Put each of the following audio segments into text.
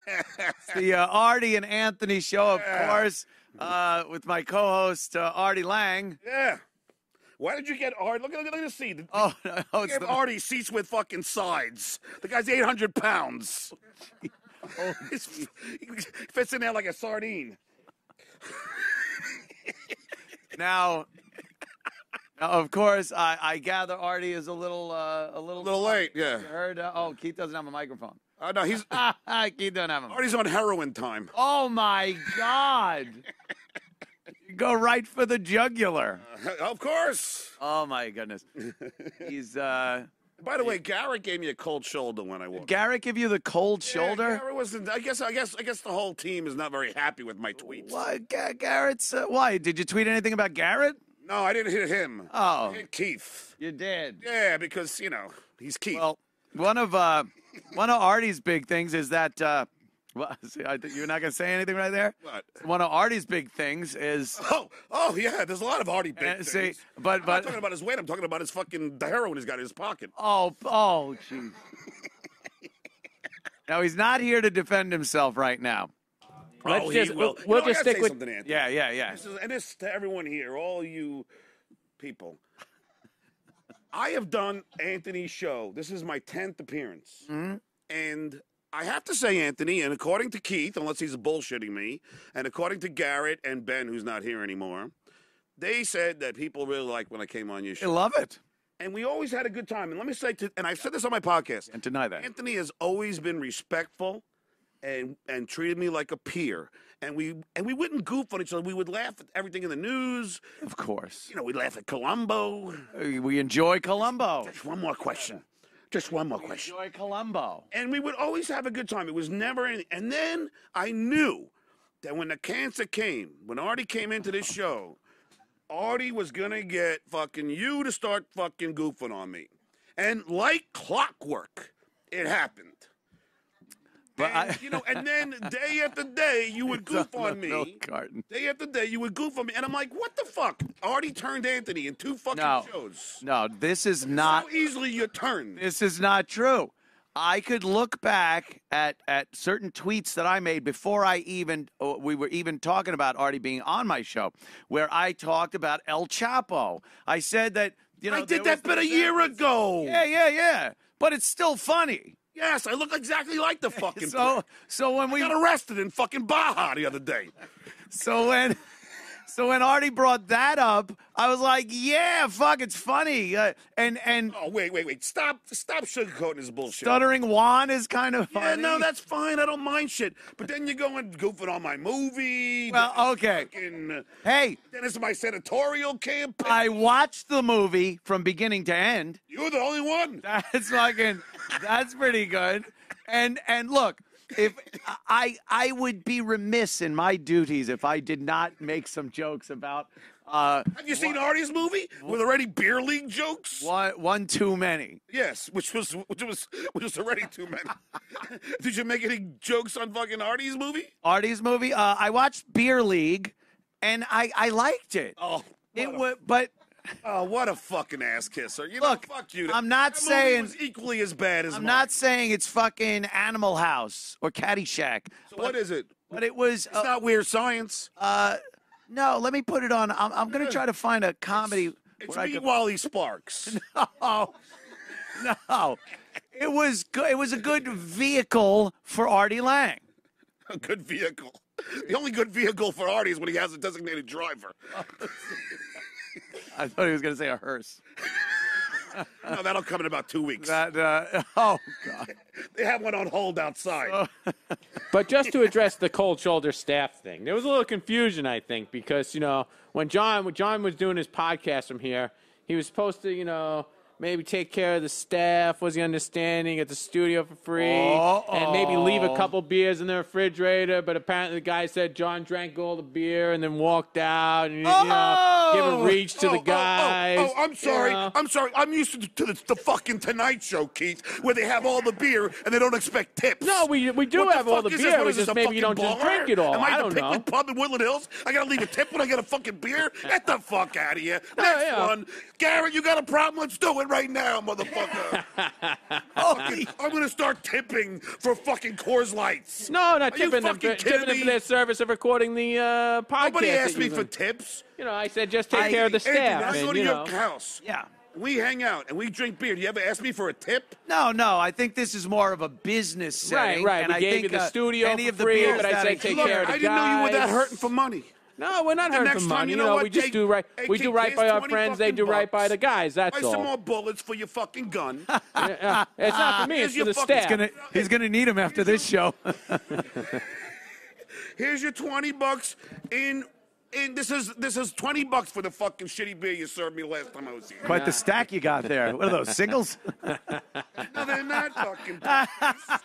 It's the Artie and Anthony show, of course, with my co-host Artie Lang. Yeah. Why did you get Artie? Look at the seat. Oh, no, You gave Artie seats with fucking sides. The guy's 800 pounds. He fits in there like a sardine. Now, of course, I gather Artie is a little late. Yeah. You heard? Keith doesn't have a microphone. No, he's Keith doesn't have him. Artie's on heroin time. Oh my God! You go right for the jugular. Of course. Oh my goodness. He's. By the way, Garrett gave me a cold shoulder when I walked. Garrett give you the cold shoulder? Garrett wasn't. I guess the whole team is not very happy with my tweets. Why, Garrett's? Why did you tweet anything about Garrett? No, I didn't hit him. Oh, I hit Keith. You did? Yeah, because he's Keith. Well, one of Artie's big things is that. You're not gonna say anything right there. What? One of Artie's big things is. Oh yeah. There's a lot of Artie big things. See, but I'm not talking about his weight. I'm talking about his fucking the heroin he's got in his pocket. Oh, jeez. Now he's not here to defend himself right now. We'll just stick with something, Anthony. Yeah. This to everyone here, all you people. I have done Anthony's show. This is my 10th appearance, and I have to say, Anthony, and according to Keith, unless he's bullshitting me, and according to Garrett and Ben, who's not here anymore, they said that people really liked when I came on your show. I love it. And we always had a good time. And let me say, and I've said this on my podcast. And deny that. Anthony has always been respectful and treated me like a peer. And we wouldn't goof on each other. We would laugh at everything in the news. Of course. We'd laugh at Columbo. We enjoy Columbo. Just one more question. Enjoy Columbo. And we would always have a good time. It was never anything. And then I knew that when the cancer came, when Artie came into this show, Artie was going to get fucking you to start fucking goofing on me. And like clockwork, it happened. But and then day after day, you would goof on me. Day after day, you would goof on me. And I'm like, what the fuck? Artie turned Anthony in 2 fucking shows. No, this is not. How easily you turn. This is not true. I could look back at certain tweets that I made before we were even talking about Artie being on my show, where I talked about El Chapo. I said that, I did that bit a year ago. Yeah. But it's still funny. Yes, I look exactly like the fucking. So when we got arrested in fucking Baja the other day. So when Artie brought that up, I was like, yeah, fuck, it's funny. And oh wait, stop sugarcoating this bullshit. Stuttering John is kind of funny. Yeah, no, that's fine. I don't mind shit. But then you go and goofing on my movie. Well, okay. Hey, then it's my senatorial campaign. I watched the movie from beginning to end. You're the only one. That's pretty good. And look, if I would be remiss in my duties if I did not make some jokes about. Have you seen Artie's movie with already beer league jokes? One too many. Yes, which was already too many. Did you make any jokes on fucking Artie's movie? I watched Beer League, and I liked it. Oh, what a fucking ass kisser! Look, fuck you. I'm not saying it was equally as bad as. I'm not saying it's fucking Animal House or Caddyshack. So what is it? But it was. It's not Weird Science. No, let me put it on. I'm going to try to find a comedy. It's me, Wally Sparks. No. It was good. It was a good vehicle for Artie Lang. A good vehicle. The only good vehicle for Artie is when he has a designated driver. I thought he was going to say a hearse. No, that'll come in about 2 weeks. Oh, God. They have one on hold outside. But just to address the cold shoulder staff thing, there was a little confusion, I think, because, when John was doing his podcast from here, he was supposed to, maybe take care of the staff, was he understanding, at the studio for free, and maybe leave a couple beers in the refrigerator, but apparently the guy said John drank all the beer and then walked out and, give a reach to the guys. I'm sorry. I'm sorry. I'm used to the fucking Tonight Show, Keith, where they have all the beer and they don't expect tips. No, we do have all the beer. It's just maybe you don't just drink it all. Am I don't at the know. Pickwick Pub in Woodland Hills? I got to leave a tip when I get a fucking beer? Get the fuck out of here. Next one. Garrett, you got a problem? Let's do it. it right now, motherfucker. Holy. I'm going to start tipping for fucking Coors Lights. No, not Are you tipping them. fucking Tipping kidding them for me? their service of recording the podcast. Nobody asked that me you've for been- tips. You know, I said just take care of the Anthony, staff. I go and, to you your know. house. Yeah. We hang out and we drink beer. Do you ever ask me for a tip? No, I think this is more of a business setting. Right. And We I gave think, you the studio any for of the free, beers but I that said take Look, care of the I didn't know you were that guys. hurting for money. No, we're not The hurting next for time, money. you know what? We just Hey, do right. hey, We do kid, right here's by our 20 friends. They fucking do right by bucks. the guys. That's Buy some all. more bullets for your fucking gun. Yeah, it's not for me. Here's It's your for the fucking- staff. He's gonna need him after this show. Here's your $20 in this is $20 for the fucking shitty beer you served me last time I was here. Quite the stack you got there. What are those, singles? No, they're not fucking Pockies.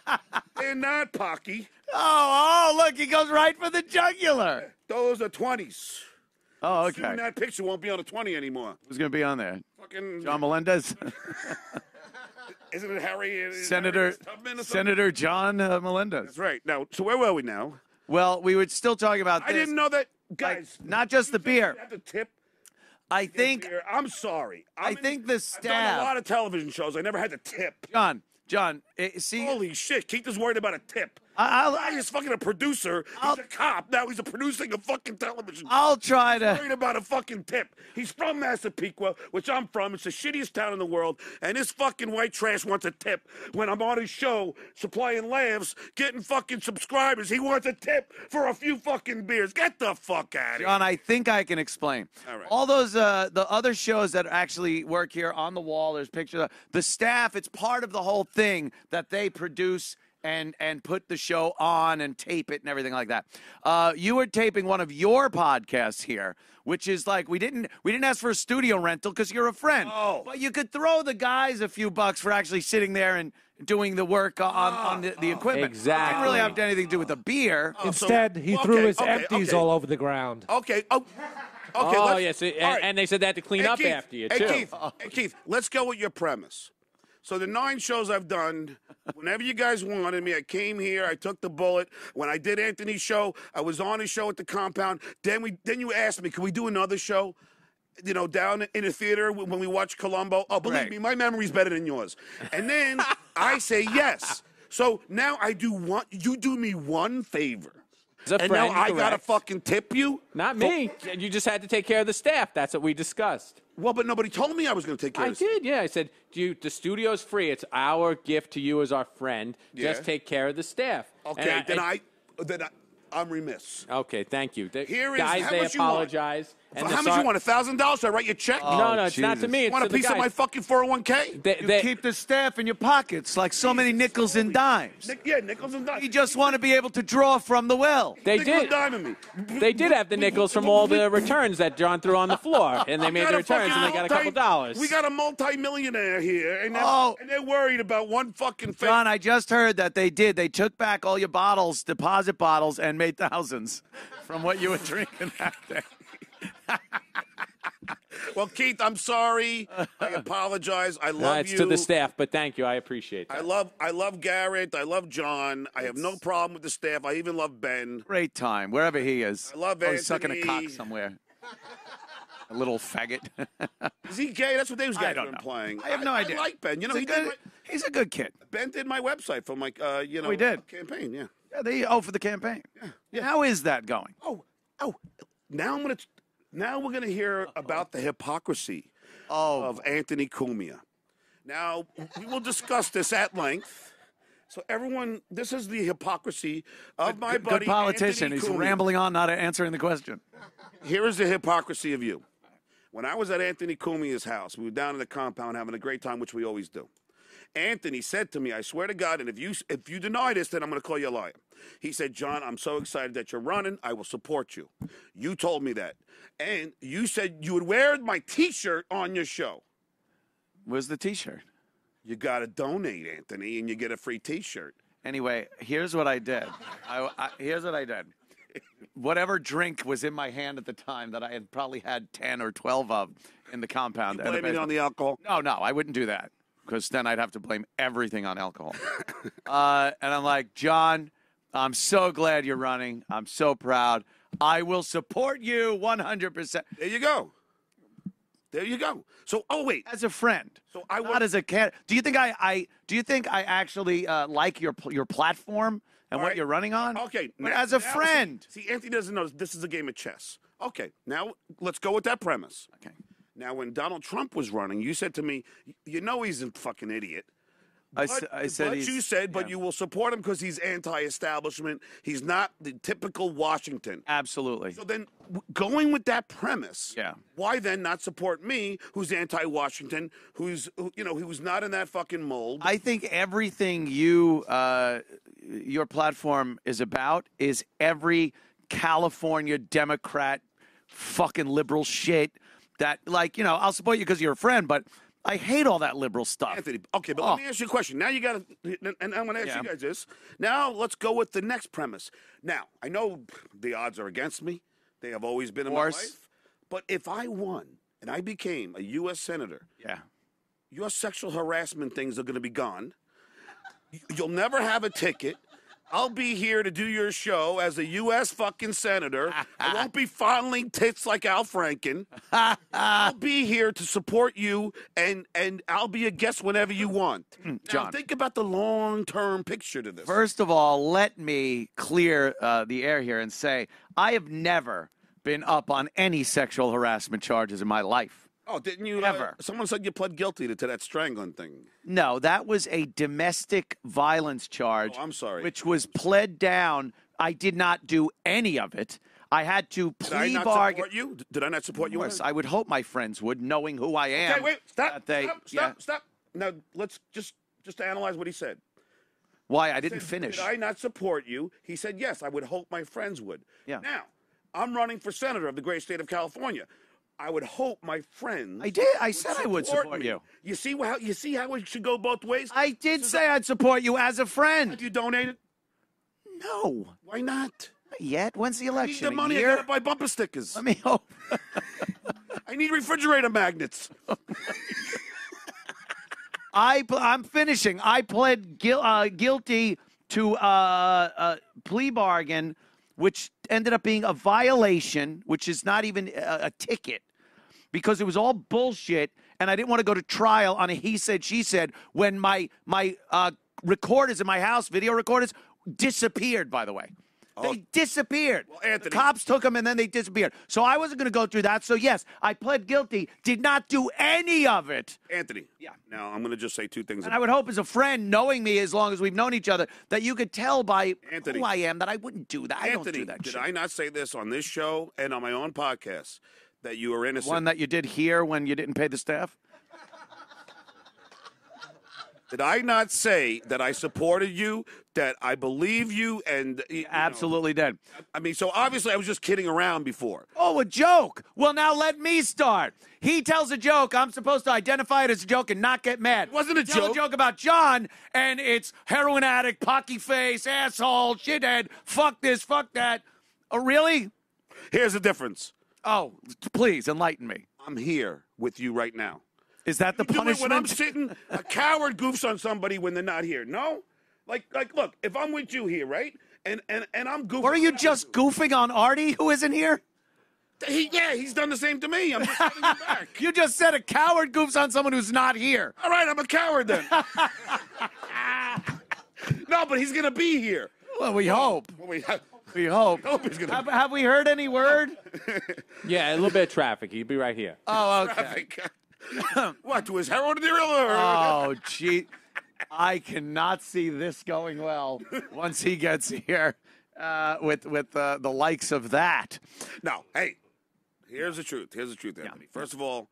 They're not Pocky. Oh, look, he goes right for the jugular. Those are 20s. Oh, okay. Soon that picture won't be on a 20 anymore. Who's going to be on there? Fucking John Melendez? Isn't it Harry? Senator Harry Tubman or something? Senator John Melendez. That's right. Now, so where were we now? Well, we were still talking about I this. didn't know that, Like, guys. not just the you beer. have to tip. I think, Beer. I'm sorry. I think the I've done staff- a lot of television shows. I never had to tip. John, see, Holy shit! Keith is worried about a tip. I'll He's fucking a producer. He's a cop. Now he's producing a fucking television show. I'll try to. Worried about a fucking tip. He's from Massapequa, which I'm from. It's the shittiest town in the world. And this fucking white trash wants a tip. When I'm on his show, supplying laughs, getting fucking subscribers, he wants a tip for a few fucking beers. Get the fuck out of here. John, I think I can explain. All right. All those, the other shows that actually work here on the wall, there's pictures of the staff. It's part of the whole thing that they produce and put the show on and tape it and everything like that. You were taping one of your podcasts here, which is like we didn't ask for a studio rental because you're a friend. Oh. But you could throw the guys a few bucks for actually sitting there and doing the work on the equipment. It Exactly. didn't really have anything to do with the beer. Instead, he threw his okay, empties okay. all over the ground. Okay. Okay. Oh, let's- yes. And, all right. and they said that to clean up Keith, after you, too. Hey, Keith, let's go with your premise. So the 9 shows I've done, whenever you guys wanted me, I came here, I took the bullet. When I did Anthony's show, I was on his show at the compound. Then you asked me, can we do another show? You know, down in the theater when we watch Columbo. Oh, believe Right. me, my memory's better than yours. And then I say yes. So now you do me one favor. As a And friend, now I gotta correct. fucking tip you? Not me. You just had to take care of the staff. That's what we discussed. Well, but nobody told me I was gonna take care I of this. did, yeah. I said, the studio's free. It's our gift to you as our friend. Yeah. Just take care of the staff. Okay, And then I'm remiss. Okay, thank you. Here is guys, how they much you want. apologize. And How much you want? $1,000? Should I write you a check? No, it's not to Jesus. me. It's Want to a the piece of guys. my fucking 401k? You keep the staff in your pockets like so many nickels and dimes. Yeah, nickels and dimes. You just want to be able to draw from the well. They Nickel did. and dime me. They did have the nickels from all the returns that John threw on the floor, and they made Got the a returns, and they got a couple dollars. We got a multi-millionaire here, and Oh. they're worried about one fucking thing. John, I just heard that they did. They took back all your bottles, deposit bottles, and made thousands from what you were drinking that day. Well, Keith, I'm sorry. I apologize. I love It's you. to the staff, but thank you. I appreciate that. I love Garrett. I love John. I have no problem with the staff. I even love Ben. Great time, wherever he is. I love Oh, he's sucking a Anthony. cock somewhere. A little faggot. Is he gay? That's what those I guys don't have been know. playing. I have no idea. I like Ben. You know, He's a good kid. Ben did my website for my, he did. campaign. Yeah. Yeah, for the campaign. Yeah. How is that going? Oh. Now we're gonna hear about the hypocrisy of Anthony Cumia. Now we will discuss this at length. So everyone, this is the hypocrisy of my buddy. Good politician. Anthony He's Cumia. rambling on, not answering the question. Here is the hypocrisy of you. When I was at Anthony Cumia's house, we were down in the compound having a great time, which we always do. Anthony said to me, I swear to God, and if you deny this, then I'm going to call you a liar. He said, John, I'm so excited that you're running. I will support you. You told me that. And you said you would wear my T-shirt on your show. Where's the T-shirt? You got to donate, Anthony, and you get a free T-shirt. Anyway, here's what I did. Here's what I did. Whatever drink was in my hand at the time that I had probably had 10 or 12 of in the compound. Blame it on the alcohol. No, I wouldn't do that because then I'd have to blame everything on alcohol. And I'm like, John, I'm so glad you're running. I'm so proud. I will support you 100%. There you go. There you go. So, oh wait, As a friend. So I not want- as a cat. Do you think I actually like your platform and All what right. you're running on? Okay, But as a friend. See, Anthony doesn't know this is a game of chess. Okay, now let's go with that premise. Okay. Now, when Donald Trump was running, you said to me, "You know he's a fucking idiot." I But said he's, you said, but yeah. you will support him because he's anti-establishment. He's not the typical Washington. Absolutely. So then, going with that premise, Yeah. why then not support me, who's anti-Washington, who's not in that fucking mold? I think everything your platform is about is every California Democrat fucking liberal shit that, like, I'll support you because you're a friend, but I hate all that liberal stuff. Anthony, okay, but let me ask you a question. Now you got to, and I'm going to ask you guys this. Now let's go with the next premise. Now, I know the odds are against me. They have always been in my life. But if I won and I became a U.S. Senator, your sexual harassment things are going to be gone. You'll never have a ticket. I'll be here to do your show as a U.S. fucking senator. I won't be fondling tits like Al Franken. I'll be here to support you, and I'll be a guest whenever you want. Now, John. think about the long-term picture to this. First of all, let me clear the air here and say I have never been up on any sexual harassment charges in my life. Oh, didn't you? Ever. Someone said you pled guilty to that strangling thing. No, that was a domestic violence charge. Oh, I'm sorry. Which was pled down. I did not do any of it. I had to Did I plea not bargain. support you? Did I not support you? Of course, I would hope my friends would, knowing who I am. Okay, wait, stop, that stop. Now, let's just analyze what he said. Why? I didn't Said, finish. Did I not support you? He said, yes, I would hope my friends would. Yeah. Now, I'm running for senator of the great state of California. I would hope my friends. I did. I said I would support me. you. You see how it should go both ways? I did say I'd support you as a friend. Have you donated? No. Why not? Not yet. When's the I election? need the money. A I year? gotta buy bumper stickers. Let me hope. I need refrigerator magnets. I'm finishing. I pled guilty to a plea bargain, which ended up being a violation, which is not even a ticket, because it was all bullshit, and I didn't want to go to trial on a he said, she said when my recorders in my house, video recorders, disappeared, by the way. They disappeared. Well, Anthony. The cops took them, and then they disappeared. So I wasn't going to go through that. So, yes, I pled guilty, did not do any of it. Anthony. Yeah. Now, I'm going to just say two things. And I would hope as a friend, knowing me as long as we've known each other, that you could tell by Anthony. who I am that I wouldn't do that. I don't Anthony, do that did shit. I not say this on this show and on my own podcast that you are innocent? One that you did here when you didn't pay the staff? Did I not say that I supported you, that I believe you, and Absolutely did. I mean, so obviously I was just kidding around before. Oh, a joke. Well, now let me start. He tells a joke. I'm supposed to identify it as a joke and not get mad. It wasn't a Tell joke. a joke about John, and it's heroin addict, pocky face, asshole, shithead, fuck this, fuck that. Oh, really? Here's the difference. Oh, please enlighten me. I'm here with you right now. Is that the You do it punishment? when I'm sitting, a coward goofs on somebody when they're not here. No? Like, look, if I'm with you here, right? And I'm goofing. Or are you just goofing on Artie, who isn't here? He's done the same to me. I'm just getting him back. You just said a coward goofs on someone who's not here. All right, I'm a coward then. No, but he's going to be here. Well, we hope. We We hope. hope he's going to Have we heard any word? Yeah, a little bit of traffic. He'll be right here. Oh, okay. What, to his heroin dealer? Oh, gee. I cannot see this going well once he gets here with the likes of that. No, hey, here's the truth. Here's the truth, Anthony. First of all,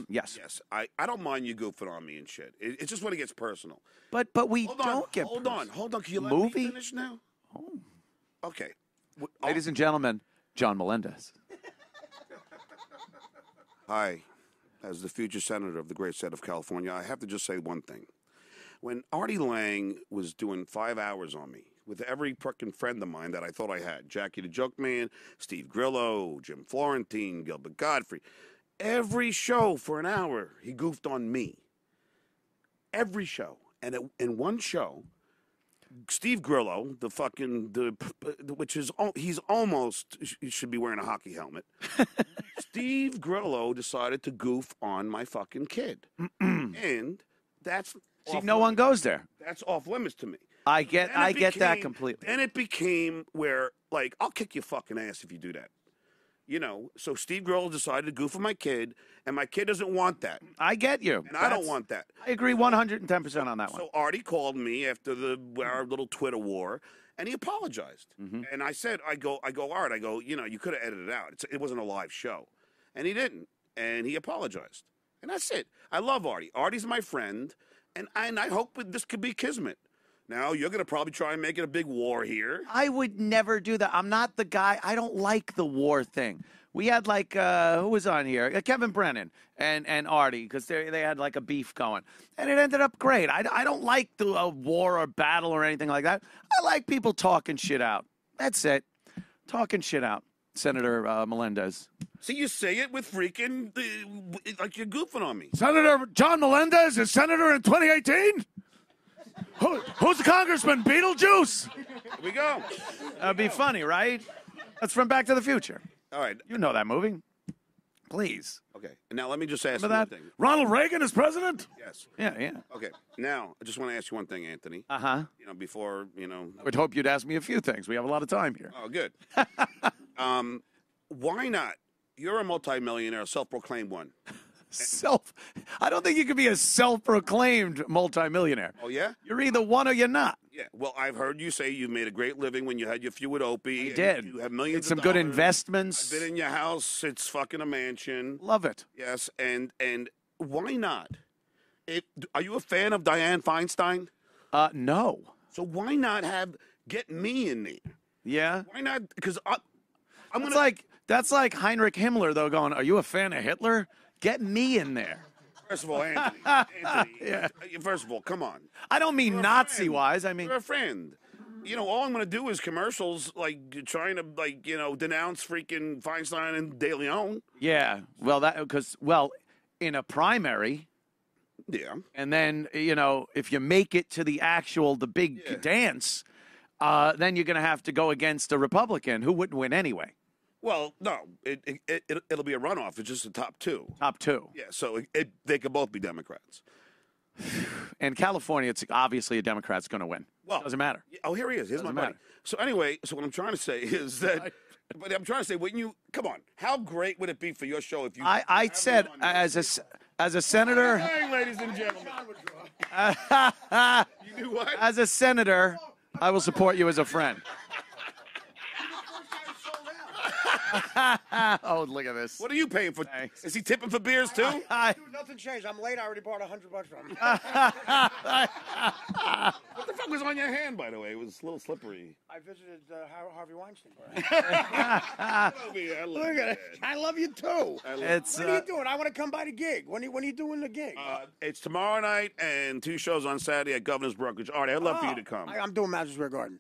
Yes. yes, I don't mind you goofing on me and shit. It's just when it gets personal. But we Hold don't get Hold personal. on. Can you let Movie? me finish now? Oh. Okay. Ladies and gentlemen, John Melendez. Hi. As the future senator of the great state of California, I have to just say one thing. When Artie Lang was doing 5 hours on me, with every frickin' friend of mine that I thought I had, Jackie the Joke Man, Steve Grillo, Jim Florentine, Gilbert Godfrey, every show for an hour, he goofed on me. Every show. And in one show, Steve Grillo, which is he's almost he should be wearing a hockey helmet. Steve Grillo decided to goof on my fucking kid, and that's no one goes there. That's off limits to me. I get that completely. And it became where, like, I'll kick your fucking ass if you do that. You know, so Steve Grillo decided to goof on my kid, and my kid doesn't want that. I get you. And I don't want that. I agree 110% on that one. So Artie called me after our little Twitter war, and he apologized. And I said, I go, Art, you know, you could have edited it out. It wasn't a live show. And he didn't. And he apologized. And that's it. I love Artie. Artie's my friend, and I hope this could be kismet. Now, you're going to probably try and make it a big war here. I would never do that. I'm not the guy. I don't like the war thing. We had, like, who was on here? Kevin Brennan and Artie, because they had, like, a beef going. And it ended up great. I don't like the war or battle or anything like that. I like people talking shit out. That's it. Talking shit out. Senator Melendez. See, you say it with freaking, like you're goofing on me. Senator John Melendez is senator in 2018? Who's the congressman? Beetlejuice. Here we go. That'd be funny, right? That's from Back to the Future. All right. You know that movie. Please. Okay. And now let me just ask Remember you one that? thing. Ronald Reagan is president? Yes. Yeah. Okay. Now, I just want to ask you one thing, Anthony. Uh-huh. You know, before, you know. I would hope you'd ask me a few things. We have a lot of time here. Oh, good. Why not? You're a multimillionaire, self-proclaimed one. I don't think you can be a self-proclaimed multimillionaire. Oh, yeah? You're either one or you're not. Yeah. Well, I've heard you say you made a great living when you had your few with Opie. I did. You have millions Some of good dollars. investments. I've been in your house. It's fucking a mansion. Love it. Yes. And why not? Are you a fan of Dianne Feinstein? No. So why not get me in there? Yeah? Why not? Because I'm That's gonna that's like Heinrich Himmler, though, going, are you a fan of Hitler? Get me in there. First of all, Anthony. Yeah. First of all, come on. I don't mean You're a Nazi-wise. I friend. mean, You're a friend. You know, all I'm going to do is commercials, like trying to, like, you know, denounce freaking Feinstein and De Leon. yeah. Well, in a primary, Yeah. and then, you know, if you make it to the big dance, then you're going to have to go against a Republican who wouldn't win anyway. Well, no, it'll be a runoff. It's just the top two. Top two. Yeah, so they could both be Democrats. In California, it's obviously a Democrat's going to win. Well, doesn't matter. Oh, here he is. Here's my buddy. matter. So anyway, what I'm trying to say is that, come on, how great would it be for your show if you? I said as a senator. Hey, ladies and gentlemen. You knew what? As a senator, I will support you as a friend. Oh, look at this. What are you paying for? Thanks. Is he tipping for beers too? Dude, nothing changed. I'm late. I already bought $100 from him. What the fuck was on your hand, by the way? It was a little slippery. I visited Harvey Weinstein. Look at it. I love you too. It's What are you doing? I want to come by the gig. When are you doing the gig? It's tomorrow night and 2 shows on Saturday at Governor's Brokerage. Artie, I'd love for you to come. I'm doing Madison Square Garden.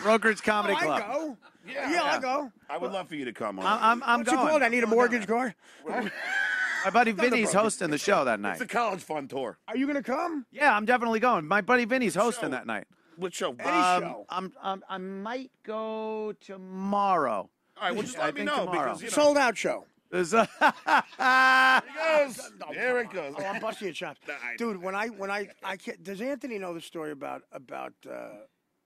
Brokerage Comedy Club. I go. Yeah. I'll go. I would love for you to come. I'm What's it going. called? I need a mortgage car. My buddy Vinny's hosting the show that night. It's a college fund tour. Are you going to come? Yeah, I'm definitely going. My buddy Vinny's hosting show? that night. What show? Any show. I might go tomorrow. All right, well, just I let me think know tomorrow. because, you know. Sold out show. There's Here it goes. Here it goes. Oh, I'm busting your chops. Dude, when I can't, does Anthony know the story about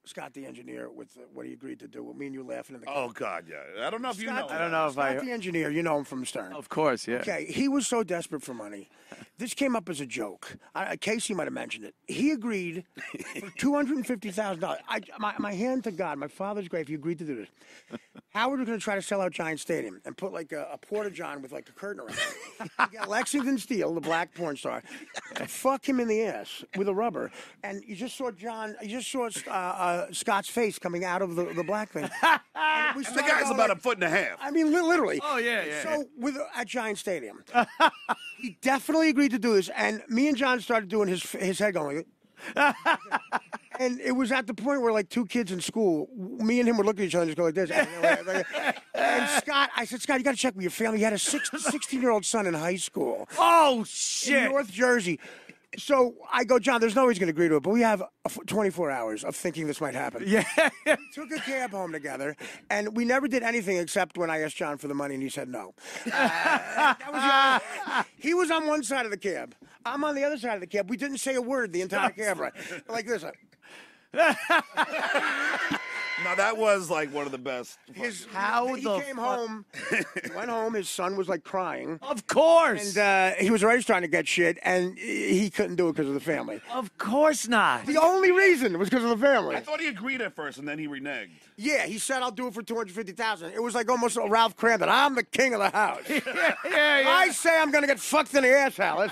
Scott the engineer with what he agreed to do? With me and you laughing in the car. Oh, God, yeah. I don't know if you know. I don't know if Scott the engineer, you know him from Stern. Of course, yeah. Okay, he was so desperate for money. This came up as a joke. Casey might have mentioned it. He agreed for $250,000. My hand to God, my father's grave, he agreed to do this. Howard was going to try to sell out Giant Stadium and put like a porta-john with like a curtain around it. He got Lexington Steele, the black porn star, to fuck him in the ass with a rubber. And you just saw Scott's face coming out of the black thing. And The guy's about a foot and a half. I mean, literally. Oh, yeah. So at Giant Stadium, he definitely agreed to do this, and me and John started doing his head going like and it was at the point where like 2 kids in school, me and him would look at each other and just go like this. And Scott, I said, Scott, you got to check with your family. He had a 16-year-old son in high school. Oh, In shit. North Jersey. So I go, John, there's no way he's going to agree to it, but we have 24 hours of thinking this might happen. Yeah. We took a cab home together, and we never did anything except when I asked John for the money, and he said no. He was on one side of the cab. I'm on the other side of the cab. We didn't say a word the entire cab ride. Like this. Now that was like one of the best. He came home, went home. His son was like crying. Of course. And he was already trying to get shit, and he couldn't do it because of the family. Of course not. The only reason was because of the family. I thought he agreed at first, and then he reneged. Yeah, he said, I'll do it for $250,000. It was like almost a Ralph Cramden. I'm the king of the house. Yeah. I say I'm going to get fucked in the ass, Alice.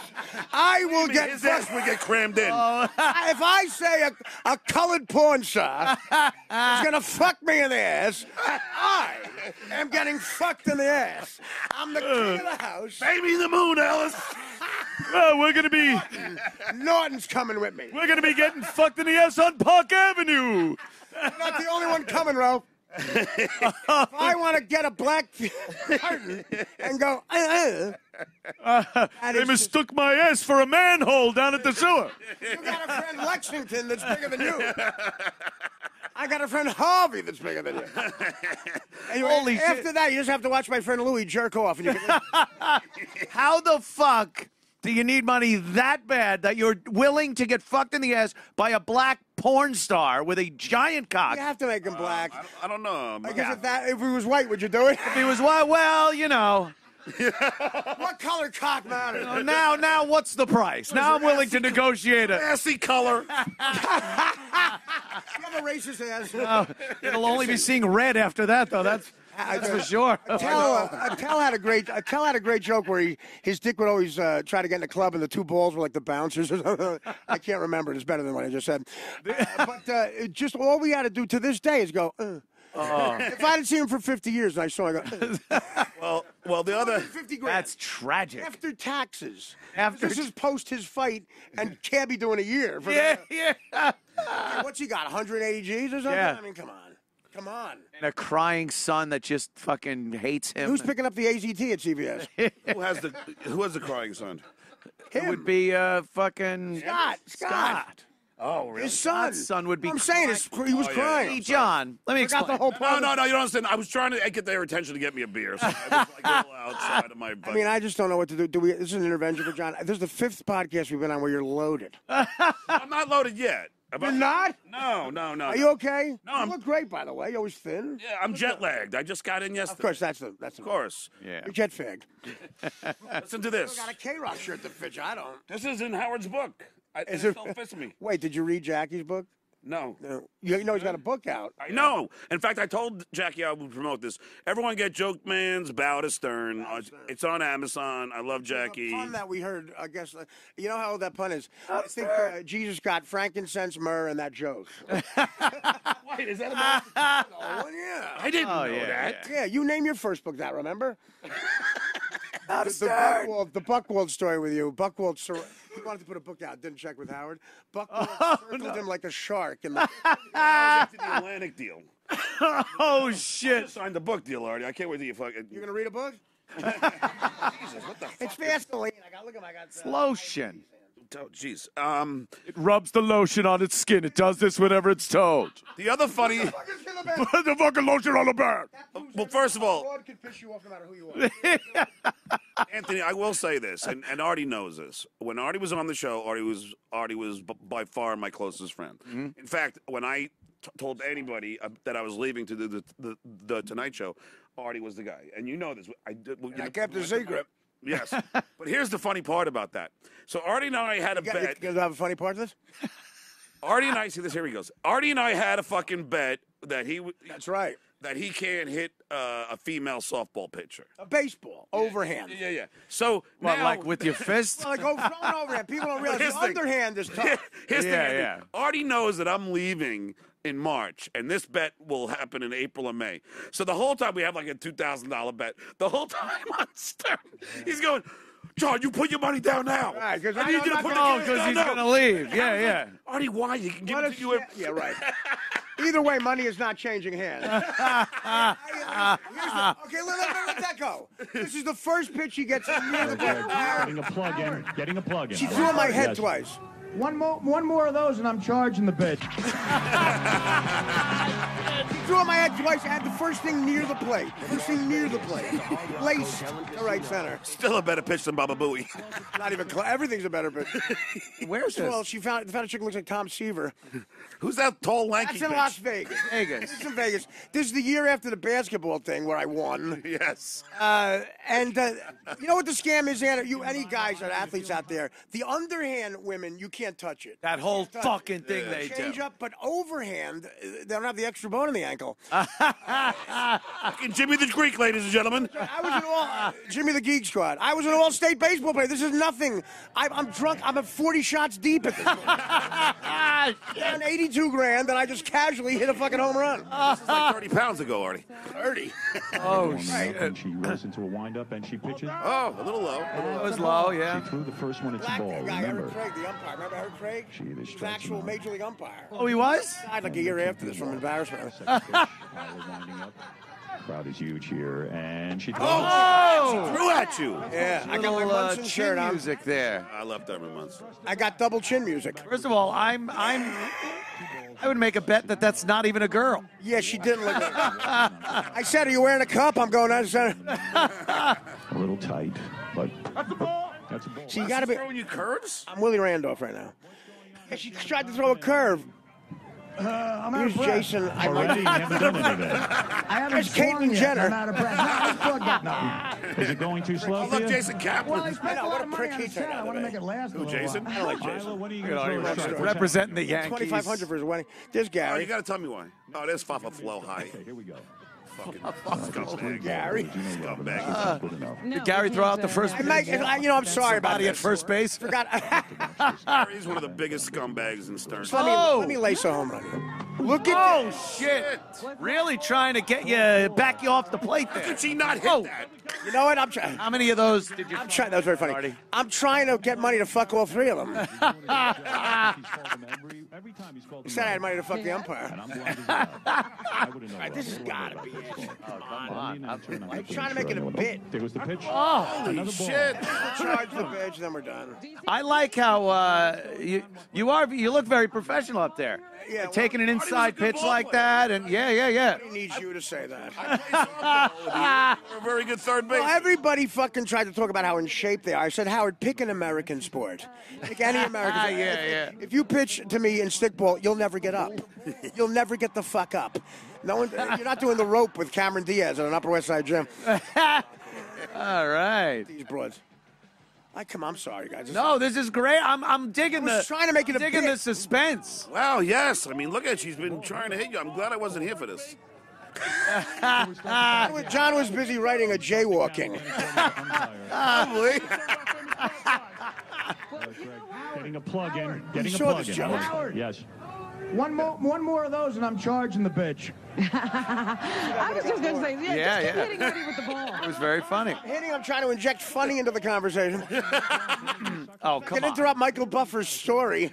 I will get His ass would get crammed in. If I say a colored porn star is going to fuck me in the ass, I am getting fucked in the ass. I'm the king of the house. Baby the moon, Alice. Oh, we're gonna be Norton's coming with me. getting fucked in the ass on Park Avenue. I'm not the only one coming, Ralph. If I want to get a black curtain and go, They mistook my ass for a manhole down at the sewer. you got a friend Lexington that's bigger than you. I got a friend Harvey that's bigger than you. Anyway, Holy shit. after that, you just have to watch my friend Louis jerk off. And you can... How the fuck do you need money that bad that you're willing to get fucked in the ass by a black porn star with a giant cock? You have to make him black. I don't know. I guess if he was white, would you do it? If he was white, well, you know. What color cock matters? Now what's the price? Now I'm willing to negotiate it. Assy color. You have a racist ass. It'll only be seeing red after that, though. That's for sure. Attell had a great joke where his dick would always try to get in the club and the two balls were like the bouncers. I can't remember it. It's better than what I just said. But just all we had to do to this day is go. If I hadn't seen him for 50 years and I saw him, I go. Well, the other. 50 grand. That's tragic. After taxes. After This is post his fight and Cabby doing a year. For Yeah. What's he got? 180 G's or something? Yeah. I mean, come on. And a crying son that just fucking hates him. Who's picking up the AZT at CVS? Who has the crying son? It would be fucking Scott. Oh, really? His son. Scott's son would be I'm saying he was crying. Hey, John, let me Forgot explain. the whole problem. No, you don't understand. I was trying to get their attention to get me a beer. So I was like a little outside of my. I mean, I just don't know what to do. This is an intervention for John. This is the 5th podcast we've been on where you're loaded. I'm not loaded yet. You're not? No. Are you okay? No, You look great, by the way. You're always thin. Yeah, I'm jet lagged. I just got in yesterday. Of course, that's the. Of course. Yeah. You're jet fagged. Listen to this. You got a K-Rock shirt that fits you. I don't. This is in Howard's book. It still fits me. Wait, did you read Jackie's book? No. No. You know he's got a book out. I know. In fact, I told Jackie I would promote this. Everyone get Joke Man's Bow to Stern. It's on Amazon. I love Jackie. The pun that we heard, I guess, you know how old that pun is? I think Jesus got frankincense, myrrh, and that joke. Wait, is that about? Oh, yeah. I didn't know that. Yeah, you name your first book that, remember? The Buckwald story with you. Buckwald, he wanted to put a book out, didn't check with Howard. Buckwald circled him like a shark. I was into the Atlantic deal. Oh, I shit. just signed the book deal, Artie. I can't wait till you fucking. You're going to read a book? Jesus, what the fuck? It's Vaseline. Look at my It's lotion. Oh, jeez. It rubs the lotion on its skin. It does this whenever it's told. The other funny. Put the fucking lotion on the back. Well, first of all, Fraud could piss you off no matter who you are. Anthony, I will say this, and Artie knows this. When Artie was on the show, Artie was by far my closest friend. Mm-hmm. In fact, when I told anybody that I was leaving to do the Tonight Show, Artie was the guy. And you know this. I kept it secret. Yes. But here's the funny part about that. So Artie and I had a bet. You guys have a funny part to this? Artie and I, see this, here he goes. Artie and I had a fucking bet that That's right. that he can't hit a female softball pitcher. A baseball, overhand. Yeah. So What, now, like with your fist? Like throwing overhand. People don't realize Here's the the thing. underhand is tough. Here's the Yeah, thing, yeah. Artie knows that I'm leaving in March, and this bet will happen in April or May. So the whole time we have like a $2,000 bet. The whole time on Stern, he's going, John, you put your money down now. Right, 'cause I I need know you to not put the gonna- cash Because down he's now. going to leave. Yeah. Artie, why? You can give What it a to you. yeah, right. Either way, money is not changing hands. I Okay, let that go. This is the first pitch he gets near the plate. Getting a plug in. Getting a plug in. She threw on my head twice. One more of those, and I'm charging the bitch. She threw on my head twice. I had the first thing near the plate. First thing near the plate. Laced to right center. Still a better pitch than Baba Booey. Not even close. Everything's a better pitch. Where's this? Well, she found a chick who looks like Tom Seaver. Who's that tall, lanky That's in bitch? Las Vegas. Vegas. It's in Vegas. This is the year after the basketball thing where I won. Yes. And you know what the scam is, Anna? You, any guys that are athletes out there, the underhand women, you can't touch it. That whole fucking thing they Change do. up, but overhand, they don't have the extra bone in the ankle. Fucking Jimmy the Greek, ladies and gentlemen. I was an Jimmy the Geek Squad. I was an all-state baseball player. This is nothing. I'm drunk. I'm at 40 shots deep at this point. Down 82 grand, and I just casually hit a fucking home run. This is like 30 pounds ago, Artie. 30. Oh, And she rolls into a windup and she pitches. Oh, a little low. That was low, yeah. She threw the first one. It's a Black ball. guy, Remember. Eric Craig, the umpire. Remember Eric Craig? She either He was strikes actual him out. major league umpire. Oh, he was? Died like a year after this from embarrassment. Second pitch, winding up. Crowd is huge here, and she throws. Oh! Threw at you. Yeah, I got my Little Munson shirt chin on. music there. I love Thurman Munson. I got double chin music. First of all, I would make a bet that that's not even a girl. Yeah, she didn't look good. I said, are you wearing a cup? I'm going, I said, A little tight, but that's a ball. so you got to be. Throwing you curves? I'm Willie Randolph right now. Yeah, she tried to throw a curve. I'm out Here's of breath. Jason. I Already might haven't done anything. I haven't There's Caitlyn swung yet. Jenner. I'm out of breath. No, let's plug that. No. Is it going too slow I for love you? Jason Well, I Kaplan. spent I know, a what lot a of money prick on he the turned set. out I to want to be. make it last a Who, little Jason? while. I don't like Isla, Jason. when are you going to throw a strike? What's Representing the Yankees. 2,500 for his wedding. There's Oh, Gary. you got to tell me why. Oh, there's Fafa Flow High. happening? Okay, here we go. Fucking scumbag. Gary. Scumbag. Good enough. Did Gary throw out the first I might, I'm sorry about body it. at first base? Forgot. He's one of the biggest scumbags in Stern. Let me lace a home run. Look at Oh, this. shit. Really trying to get you, back you off the plate How there. could she not hit Oh. that? You know what? I'm trying. How many of those did you I'm trying. That was very funny. Artie? I'm trying to get money to fuck all three of them. Every time he's called He said I had money to fuck the umpire. and I'm blind as well. I wouldn't know. This has gotta be it. on. I'm trying to make it a bit. There was the pitch. Oh, Another ball. Shit. Charge the bitch, then we're done. I like how you look very professional up there. Yeah, Taking an Artie was a inside good pitch ball like player. that, and yeah. He needs you to say that. You're a very good third base. Well, everybody fucking tried to talk about how in shape they are. I said, Howard, pick an American sport. Pick any American sport. Yeah. If you pitch to me in stickball, you'll never get up. You'll never get the fuck up. No one, you're not doing the rope with Cameron Diaz at an Upper West Side gym. All right. These broads. I'm sorry, guys. No, this is great. I'm digging I was trying to make it a digging bit. the suspense. Wow, yes. I mean, look at she's been trying to hit you. I'm glad I wasn't here for this. John was busy writing a jaywalking. Probably. Getting a plug in. Getting a saw plug this, in. Joe. Howard. Yes. One more of those, and I'm charging the bitch. I was just going to say, Yeah, just keep yeah. hitting Artie with the ball. It was very funny. I'm trying to inject funny into the conversation. Oh, come Can on. interrupt Michael Buffer's story.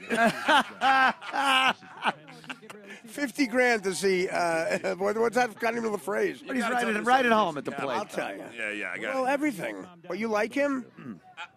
50 grand to see. What's that? Can't even know the phrase. But he's right at home at the I'll plate. tell you. Yeah, I got Well, it. everything. Well, you like him?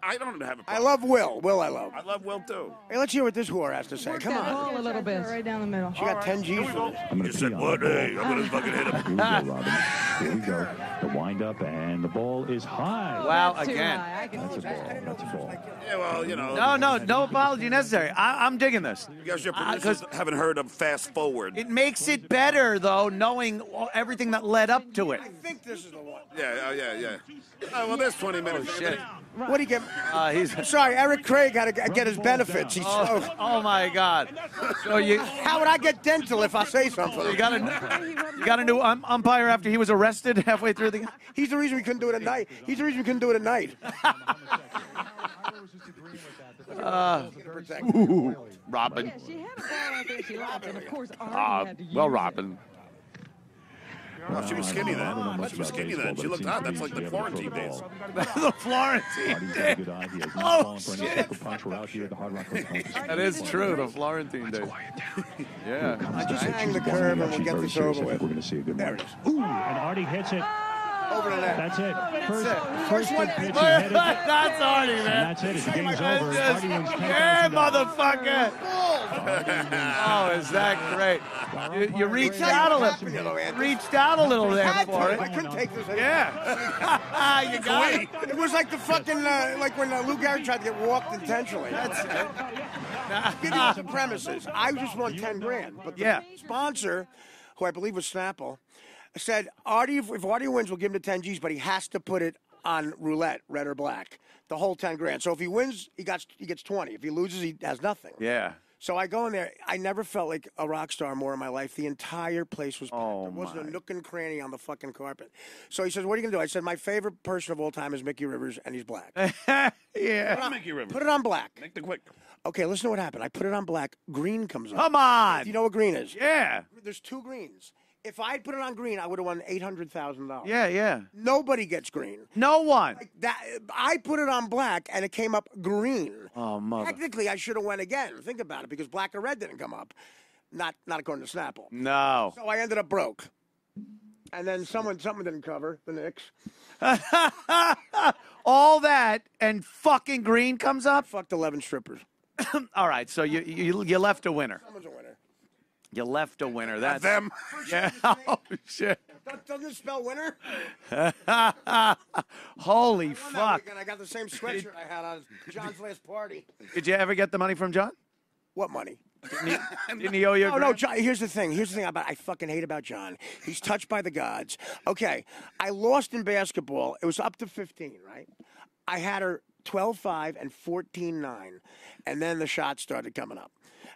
I don't have a I problem. love Will. Will, I love. I love Will, too. Hey, let's hear what this whore has to say. Come That on. ball a little bit. Right down the middle. She got 10 G's Here we for go. this. I'm You going to said what? Hey, I'm going to fucking hit him. Here we go, Robin. Here we go. The wind up and the ball is high. Wow, That's too again. high. I can That's a ball. That's a ball. Yeah, well, you know. No apology necessary. I'm digging this. You guys, your 'cause producers haven't heard of Fast Forward. It makes it better, though, knowing everything that led up to it. I think this is the one. Yeah. Oh, well, there's 20 minutes. Oh, shit. What do you get? He's. I'm sorry, Eric Craig had to get his benefits. He's so. Oh my God! So you How would I get dental if I say something? got a new umpire after he was arrested halfway through the. He's the reason we couldn't do it at night. He's the reason we couldn't do it at night. Robin. Yeah, she had a ball out there. She lobbed it. Of course, Artie had to use Well, it. Robin. Oh, she was skinny then. She was skinny then. She looked hot. That's like the Florentine days. The Florentine days. Oh, shit. That is true, the Florentine days. Yeah. I just hang the curve and we'll get this over with. We're going to see a good There one. it is. Ooh, and Artie hits it. Over the net. That's it. First one. good pitch, he hit it. That's Artie, man. And that's it. It's game's over. Artie wins Yeah, $10,000. motherfucker. Oh, is that great? You reached out a little. Reached out a little there for it. I couldn't take this anymore. Yeah. You got it. It was like the fucking, like when Lou Gehrig tried to get walked intentionally. That's it. Give you some premises. I just won 10 grand. But the sponsor, who I believe was Snapple, said, Artie, if Artie wins, we'll give him the 10 G's, but he has to put it on roulette, red or black, the whole 10 grand. So if he wins, he gets 20. If he loses, he has nothing. Yeah. So I go in there. I never felt like a rock star more in my life. The entire place was packed. There wasn't a nook and cranny on the fucking carpet. So he says, what are you going to do? I said, my favorite person of all time is Mickey Rivers, and he's black. Yeah. Mickey Rivers. Put it on black. Make the quick. Okay, listen to what happened. I put it on black. Green comes up. Come on. Do you know what green is? Yeah. There's 2 greens. If I put it on green, I would have won $800,000. Yeah. Nobody gets green. No one. Like that, I put it on black, and it came up green. Oh, mother. Technically, I should have went again. Think about it, because black or red didn't come up. Not according to Snapple. No. So I ended up broke. And then something didn't cover, the Knicks. All that and fucking green comes up? Fucked 11 strippers. All right, so you left a winner. Someone's a winner. You left a winner. That's Them. Yeah. Oh shit. Doesn't it spell winner? Holy That fuck. weekend, I got the same sweatshirt I had on John's last party. Did you ever get the money from John? What money? Didn't he owe you a No, grand? John, here's the thing I fucking hate about John. He's touched by the gods. Okay, I lost in basketball. It was up to 15, right? I had her 12-5 and 14-9, and then the shots started coming up.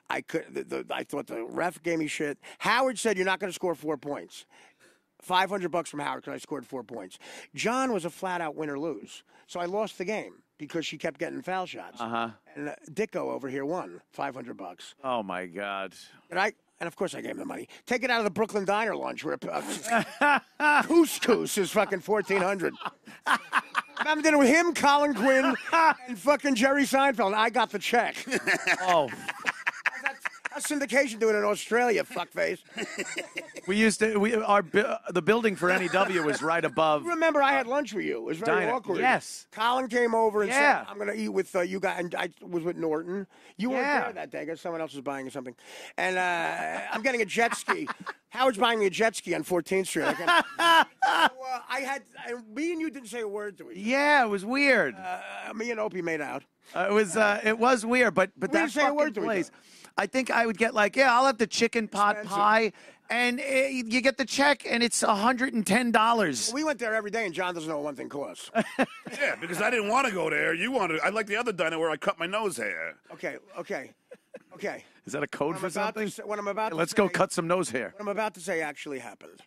I thought the ref gave me shit. Howard said, you're not going to score 4 points. $500 from Howard because I scored 4 points. John was a flat-out win or lose. So I lost the game because she kept getting foul shots. Uh-huh. And Dicko over here won $500. Oh my God. And of course I gave him the money. Take it out of the Brooklyn Diner lunch where couscous is fucking $1,400. I'm having dinner with him, Colin Quinn, and fucking Jerry Seinfeld. And I got the check. Oh. How's syndication doing in Australia, fuckface? We used to. The building for NEW was right above. Remember, I had lunch with you. It was very Diner. awkward. Yes. Colin came over and Yeah. said, I'm going to eat with you guys. And I was with Norton. You weren't Yeah. there that day because someone else was buying something. And I'm getting a jet ski. Howard's buying me a jet ski on 14th Street. Me and you didn't say a word to each other. Yeah, it was weird. Me and Opie made out. It was weird, but that didn't say a fucking word to each place. other. I think I would get I'll have the chicken pot Expensive. pie, and you get the check, and it's $110. We went there every day, and John doesn't know what one thing costs. Yeah, because I didn't want to go there. You wanted. I like the other diner where I cut my nose hair. Okay. Is that a code What for I'm about to something? say- what I'm about to Let's go say- cut some nose hair. What I'm about to say actually happened.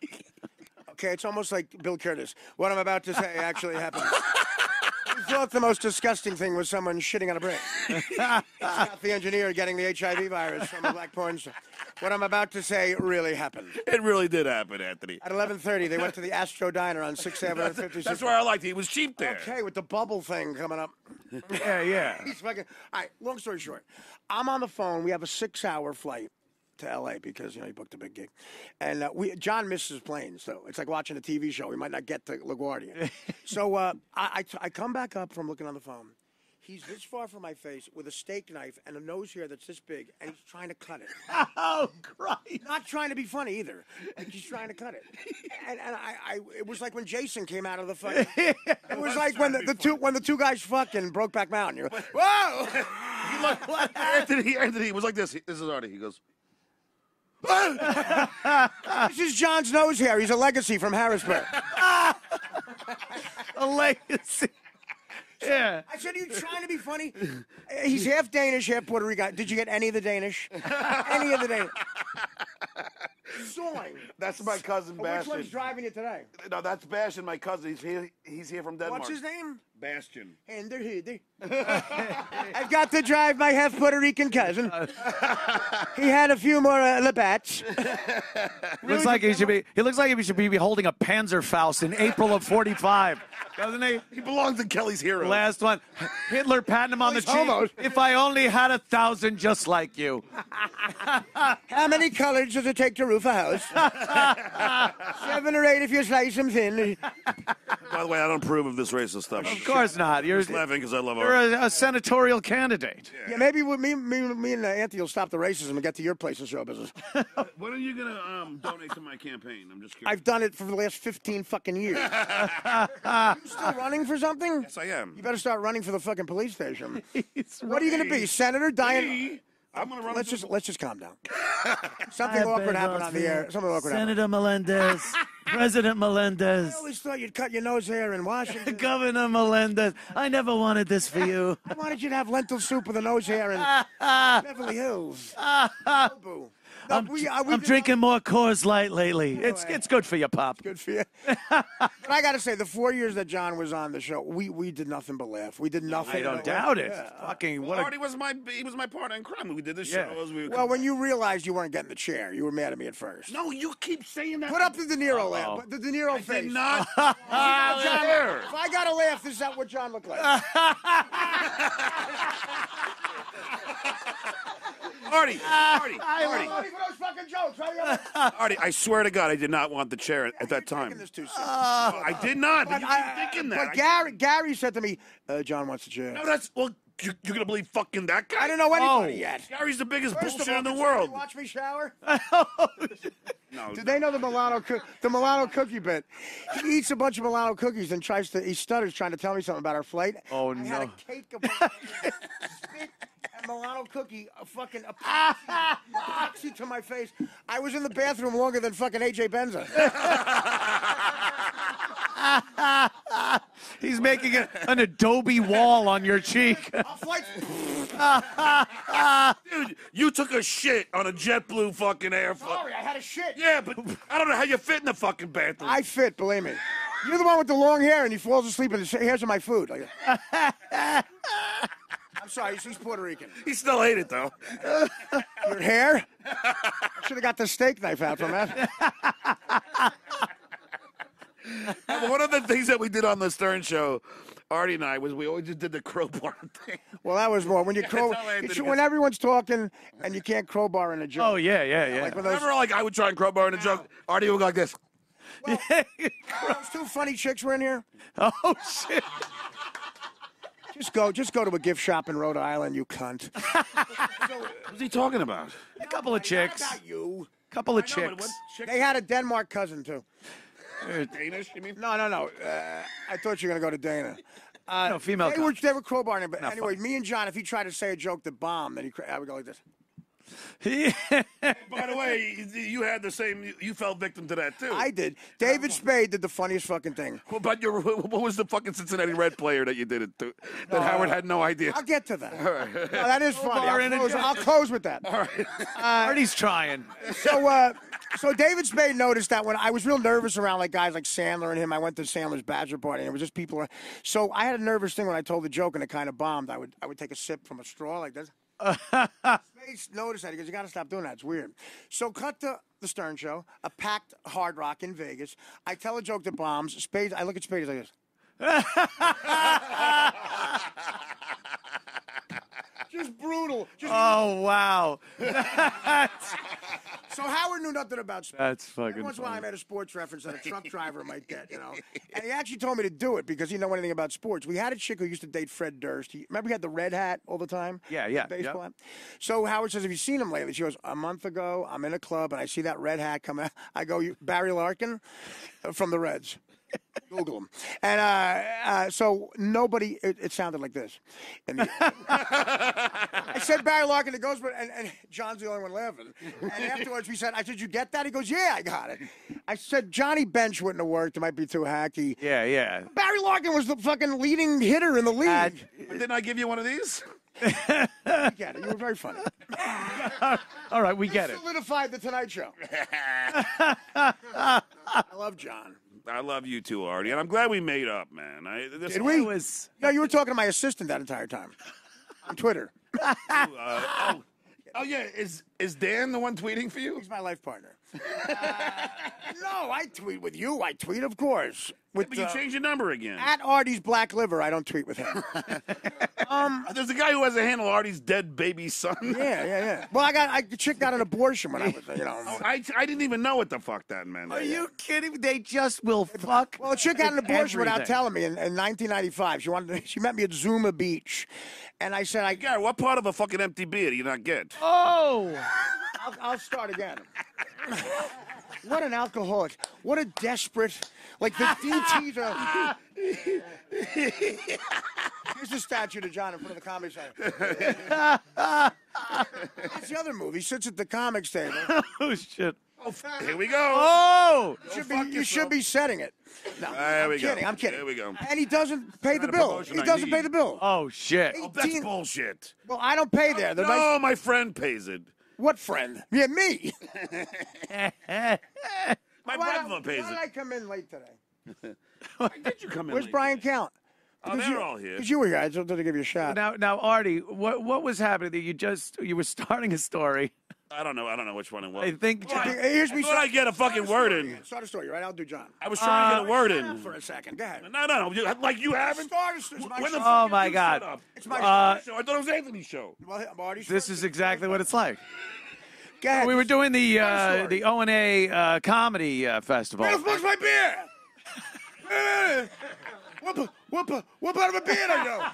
Okay, it's almost like Bill Curtis. What I'm about to say actually happened. I thought the most disgusting thing was someone shitting on a brick. Scott the engineer getting the HIV virus from a black porn star. What I'm about to say really happened. It really did happen, Anthony. At 11:30, they went to the Astro Diner on 6th Avenue and 56th. That's where I liked it. He was cheap there. Okay, with the bubble thing coming up. Yeah. He's fucking. All right, long story short, I'm on the phone. We have a 6-hour flight to LA because he booked a big gig, and John misses planes, so it's like watching a TV show. We might not get to LaGuardia. So I come back up from looking on the phone. He's this far from my face with a steak knife and a nose hair that's this big, and he's trying to cut it. Oh, Christ. Not trying to be funny either. Like he's trying to cut it. And it was like when Jason came out of the fucking. It was like when the two guys fucking Brokeback Mountain. You're like, whoa! He looked, Anthony, it was like this. This is Artie. He goes, This is John's nose hair. He's a legacy from Harrisburg. A legacy. Yeah. I said, are you trying to be funny? He's half Danish, half Puerto Rican. Did you get any of the Danish? Any of the Danish? Sawing. that's my cousin Which Bastion. one's driving you today? No, that's Bastion, my cousin. He's here from Denmark. What's his name? Bastion. And they're here. I've got to drive my half Puerto Rican cousin. He had a few more Labatt's. Looks like he should be. He looks like he should be holding a Panzerfaust in April of '45, doesn't he? He belongs in Kelly's Hero. Last one. Hitler patting him on the cheek. Almost. If I only had 1,000 just like you. How many colors does it take to roof a house? 7 or 8 if you slice them thin. By the way, I don't approve of this racist stuff. Of course not. You're just laughing because I love you're art. a senatorial candidate. Yeah, maybe with me and Anthony will stop the racism and get to your place in show business. When are you going to donate to my campaign? I'm just curious. I've done it for the last 15 fucking years. You still running for something? Yes, I am. You better start running for the fucking police station. What are you going to be, Senator? Diane? I'm going to run. Let's just calm down. Something awkward happened on the air. Something awkward happened. Senator Melendez, President Melendez, I always thought you'd cut your nose hair in Washington. Governor Melendez. I never wanted this for you. I wanted you to have lentil soup with a nose hair in Beverly Hills. Malibu. No, I'm drinking more Coors Light lately. It's good for you, Pop. Good for you. But I got to say, the 4 years that John was on the show, we did nothing but laugh. We did nothing. I don't doubt it. Fucking what Artie was my partner in crime. We did the Yeah. shows. Well, when you realized you weren't getting the chair, you were mad at me at first. No, you keep saying that. Put up the De Niro laugh. The De Niro I face. did not. John, there. if I got to laugh, this is what John looked like. Artie. Artie, for those fucking jokes. Artie, I swear to God, I did not want the chair at that time. This too soon. I did not. But You keep thinking that. But Gary said to me, John wants the chair. No, that's well. You're gonna believe fucking that guy? I don't know anybody yet. Gary's the biggest First of bullshit all, in the did world. somebody watch me shower? No. Did they know the Milano cookie bit? He eats a bunch of Milano cookies and he stutters trying to tell me something about our flight. Oh, I had a no. cake of spit and Milano cookie, a fucking epoxy to my face. I was in the bathroom longer than fucking AJ Benza. He's making an Adobe wall on your cheek. Dude, you took a shit on a JetBlue fucking airplane. Sorry, I had a shit. Yeah, but I don't know how you fit in the fucking bathroom. I fit, believe me. You're the one with the long hair, and he falls asleep and here's my food. I'm sorry, he's Puerto Rican. He still ate it though. Your hair? I should have got the steak knife out from that. One of the things that we did on the Stern Show, Artie and I, was we always just did the crowbar thing. Well, that was more when you tell Anthony, when everyone's talking and you can't crowbar in a joke. Oh yeah. Like when those, Remember, like I would try and crowbar in a joke. Artie would go like this. those two funny chicks were in here. Oh shit. Just go to a gift shop in Rhode Island, you cunt. What's he talking about? A couple of chicks. Not you. Couple of I know, but chicks. what chick- They had a Denmark cousin too. Danish, you mean? No. I thought you were gonna go to Dana. No, female. They were crowbarring it, but Not anyway, fun. me and John, if he tried to say a joke that bombed, then I would go like this. By the way, you had the same. You fell victim to that too. I did. David Spade did the funniest fucking thing. What about what was the fucking Cincinnati Red player that you did it to? That Howard had no idea. I'll get to that. No, that is funny. Crowbar in a joke. I'll close with that. All right. Artie's trying. So David Spade noticed that when I was real nervous around like guys like Sandler and him, I went to Sandler's bachelor party and it was just people. So I had a nervous thing when I told the joke and it kind of bombed. I would take a sip from a straw like this. Spade noticed that. He goes, "You got to stop doing that. It's weird." So cut to the Stern Show, a packed Hard Rock in Vegas. I tell a joke that bombs. Spade. I look at Spade. He's like this. Just brutal. Oh wow. So Howard knew nothing about sports. That's Every fucking once in a while I funny. made a sports reference that a truck driver might get, you know. And he actually told me to do it because he didn't know anything about sports. We had a chick who used to date Fred Durst. Remember he had the red hat all the time? Yeah. Baseball hat. So Howard says, "Have you seen him lately?" She goes, "A month ago, I'm in a club and I see that red hat come out." I go, Barry Larkin from the Reds. Google him. And so nobody, it sounded like this. I said Barry Larkin, it goes, and John's the only one laughing. And afterwards I said, "You get that?" He goes, "Yeah, I got it." I said, "Johnny Bench wouldn't have worked. It might be too hacky." Yeah. Barry Larkin was the fucking leading hitter in the league. Didn't I give you one of these? You get it. You were very funny. All right, we get it. Solidified the Tonight Show. I love John. I love you too, Artie, and I'm glad we made up, man. Did we? Was No, you were talking to my assistant that entire time on Twitter. Oh yeah, is Dan the one tweeting for you? He's my life partner. No, I tweet with you. I tweet, of course. With, But you changed your number again. at Artie's Black Liver, I don't tweet with him. There's a guy who has a handle Artie's dead baby son. Yeah. Well, the chick got an abortion when I was, I didn't even know what the fuck that meant. Are you kidding? They just will fuck. Well, a chick had an abortion without everything. telling me in 1995. She met me at Zuma Beach, and I said, Gary, what part of a fucking empty beer do you not get? Oh, I'll start again. What an alcoholic. What a desperate. Like the DTs are. Here's the statue to John in front of the Comedy Center. That's the other movie. He sits at the comics table. oh shit. Here we go. Oh, You should be setting it. No, There we go. I'm kidding. There we go. And he doesn't pay the bill. promotion He I doesn't need. pay the bill. oh shit. Oh, that's 18 bullshit. Well, I don't pay there. No, my friend pays it. What friend? Yeah, me. My Why brother pays did it. I come in late today? Why did you come in Where's late? Brian Count? Oh, they're all here. Because you were here. I just wanted to give you a shot. Now, Artie, what was happening? You were starting a story. I don't know which one it was. I think. Here's me. I thought I'd get a fucking word in. Start a story, right? I'll do John. I was trying to get a word Shut up in. for a second. Go ahead. No. Like you haven't? Start a story. When the Oh, fuck my did you God. shut up? It's my show. I thought it was Anthony's show. Well, Marty's This first. is exactly what it's like. Go ahead. We were doing the story. O&A comedy festival. Where the fuck's my beer? What part of a beer did I go?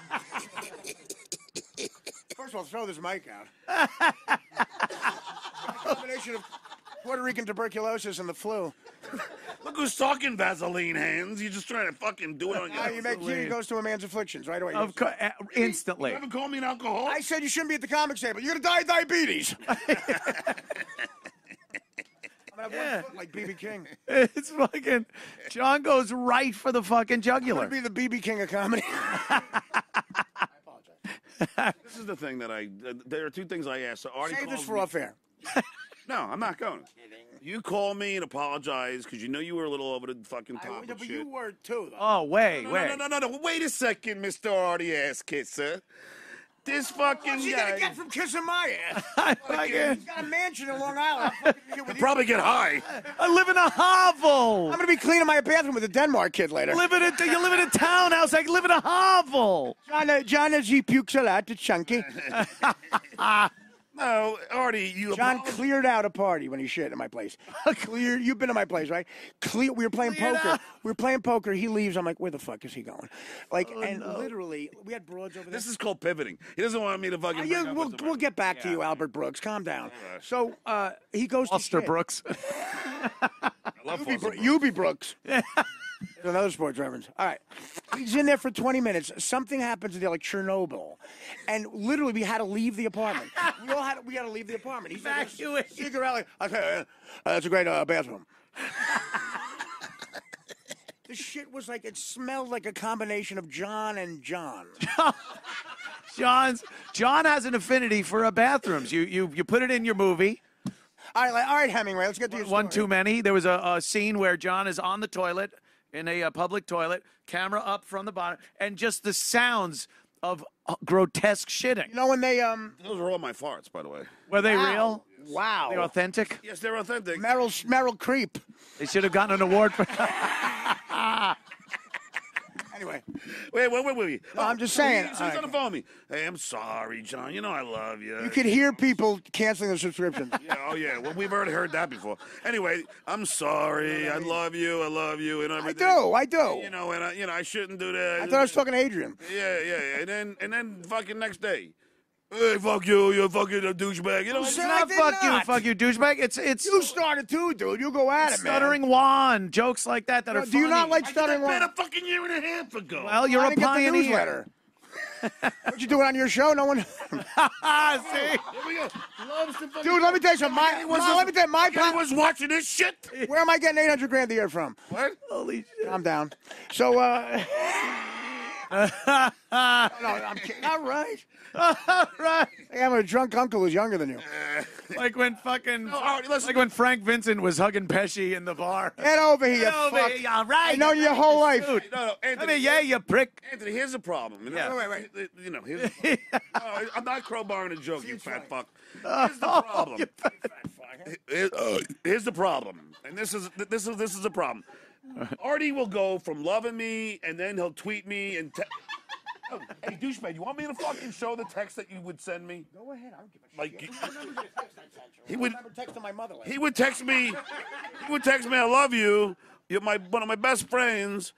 First of all, throw this mic out. A combination of Puerto Rican tuberculosis and the flu. Look who's talking Vaseline hands. You're just trying to fucking do it on Now you make he goes to a man's afflictions right away. Of course, instantly. You haven't called me an alcoholic? I said you shouldn't be at the comics table. You're gonna die of diabetes. I'm gonna have one foot like BB King. It's fucking. John goes right for the fucking I'm jugular. gonna be the BB King of comedy. I apologize. This is the thing that there are two things I asked. So Artie Save this calls for me- off air. No, I'm not going. You call me and apologize because you know you were a little over the fucking top of But shit. you were too, though. Oh, wait. No. Wait a second, Mr. Artie ass kisser. This fucking What's he guy gonna get from kissing my ass? I He's got a mansion in Long Island. I'm fucking here with you. probably get high. live in a hovel. I'm gonna be cleaning my bathroom with a Denmark kid later. You live in a townhouse. I live in a hovel. John, as he pukes a lot, it's chunky. No, Artie, you John apologize. cleared out a party when he shit in my place. Clear. You've been to my place, right? We were playing Cleared poker. out. We were playing poker. He leaves. I'm like, where the fuck is he going? Like, literally, we had broads over there. This is called pivoting. He doesn't want me to fucking. bring up what the We'll get back to you, Albert Brooks. Calm down. So he goes Foster to shit. Brooks. I love Foster Brooks. Yubi Brooks. There's another sports reference. All right. He's in there for 20 minutes. Something happens in there like Chernobyl. And literally, we had to leave the apartment. We had to leave the apartment. He's like, Evacuate. Cigarelli. Okay, that's a great bathroom. The shit was like, it smelled like a combination of John and John. John has an affinity for bathrooms. You put it in your movie. All right, Hemingway, let's get to your story. One too many. There was a scene where John is on the toilet in a public toilet, camera up from the bottom, and just the sounds of grotesque shitting. You know when they Those are all my farts, by the way. Were they Wow. real? Wow. They're authentic. Yes, they're authentic. Meryl Creep. They should have gotten an award for. Anyway, Wait. No, I'm just saying. He's on the phone with me. Hey, I'm sorry, John. You know I love you. you could hear people canceling their subscriptions. Yeah. Well, we've already heard that before. Anyway, I'm sorry. I love you, and I everything. do. You know, and I shouldn't do that. I thought I was talking to Adrian. Yeah. And then fucking next day. Hey, fuck you, you fucking douchebag. You know, Who it's said not I Not did fuck you, not. fuck you, douchebag. It's You started too, dude. You go at it, man. stuttering Juan jokes like that are Do you not funny. like I did stuttering? that One? a fucking year and a half ago. Well, you're I a didn't get the pioneer. newsletter. What you do it on your show? No one. See? Here we go. Loves to fucking Dude, let me tell you something. Let me tell you, my guy was watching this shit. Where am I getting $800,000 a year from? What? Holy shit. Calm down. So, No, I'm kidding. All right. Right. Hey, I'm a drunk uncle who's younger than you. Like when fucking, Artie, listen. like when Frank Vincent was hugging Pesci in the bar. Get over here, Get over fuck. here, all right. I know you your whole life. No, I Anthony. mean, yeah, you prick. Anthony, here's the problem. You know, Yeah. wait. You know, here's the problem. No, I'm not crowbarring a joke, you fat fuck. Here's the problem. Here's the problem, and this is the problem. Artie will go from loving me, and then he'll tweet me and. Oh, hey, douchebag, you want me to fucking show the text that you would send me? Go ahead. I don't give a shit. Like, You remember the text I sent you. He I would- remember texting my mother. he would text me. I love you. You're one of my best friends.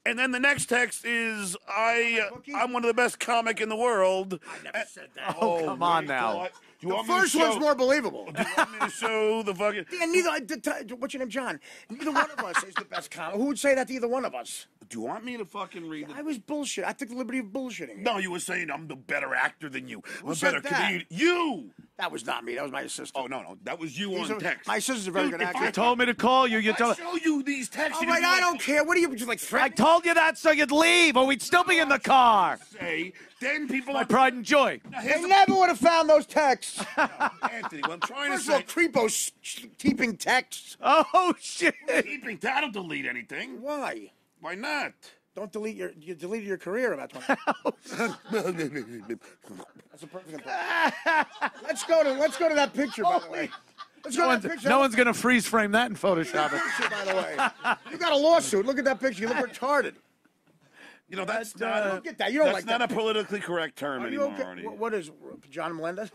And then the next text is, I'm one of the best comic in the world. I never said that. Oh, come on now. Do you want The first me to show, one's more believable. Do you want me to show the fucking? Yeah, what's your name, John? Neither one of us is the best comic. Who would say that to either one of us? Do you want me to fucking read I was bullshit. I took the liberty of bullshitting. No, you were saying I'm the better actor than you. I'm a said better that? comedian. You! That was not me. That was my assistant. Oh, no. That was you He's on a- text. my sister's a very Dude, good if actor. I Told me to call you. You I told. show you these texts. All right, I don't care. What are you like I threatening? told you that so you'd leave, or we'd still be in the car. Say, then people My pride and joy. Now, here's They the- never would have found those texts. Anthony, what I'm trying to First of all, say. creepos keeping texts. Oh shit! Keeping, I don't delete anything. Why? Why not? Don't delete you deleted your career about 20. That's a perfect example. Let's go to that picture, by the way. Let's go to that picture. No one's gonna freeze frame that in Photoshop. Picture, by the way. You got a lawsuit. Look at that picture. You look retarded. You know, that's Look at that. You don't that's like not that. a politically correct term Are you anymore, okay? Artie. What is John Melendez?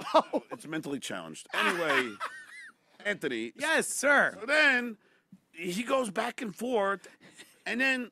It's mentally challenged. Anyway, Anthony. Yes, sir. So then he goes back and forth, and then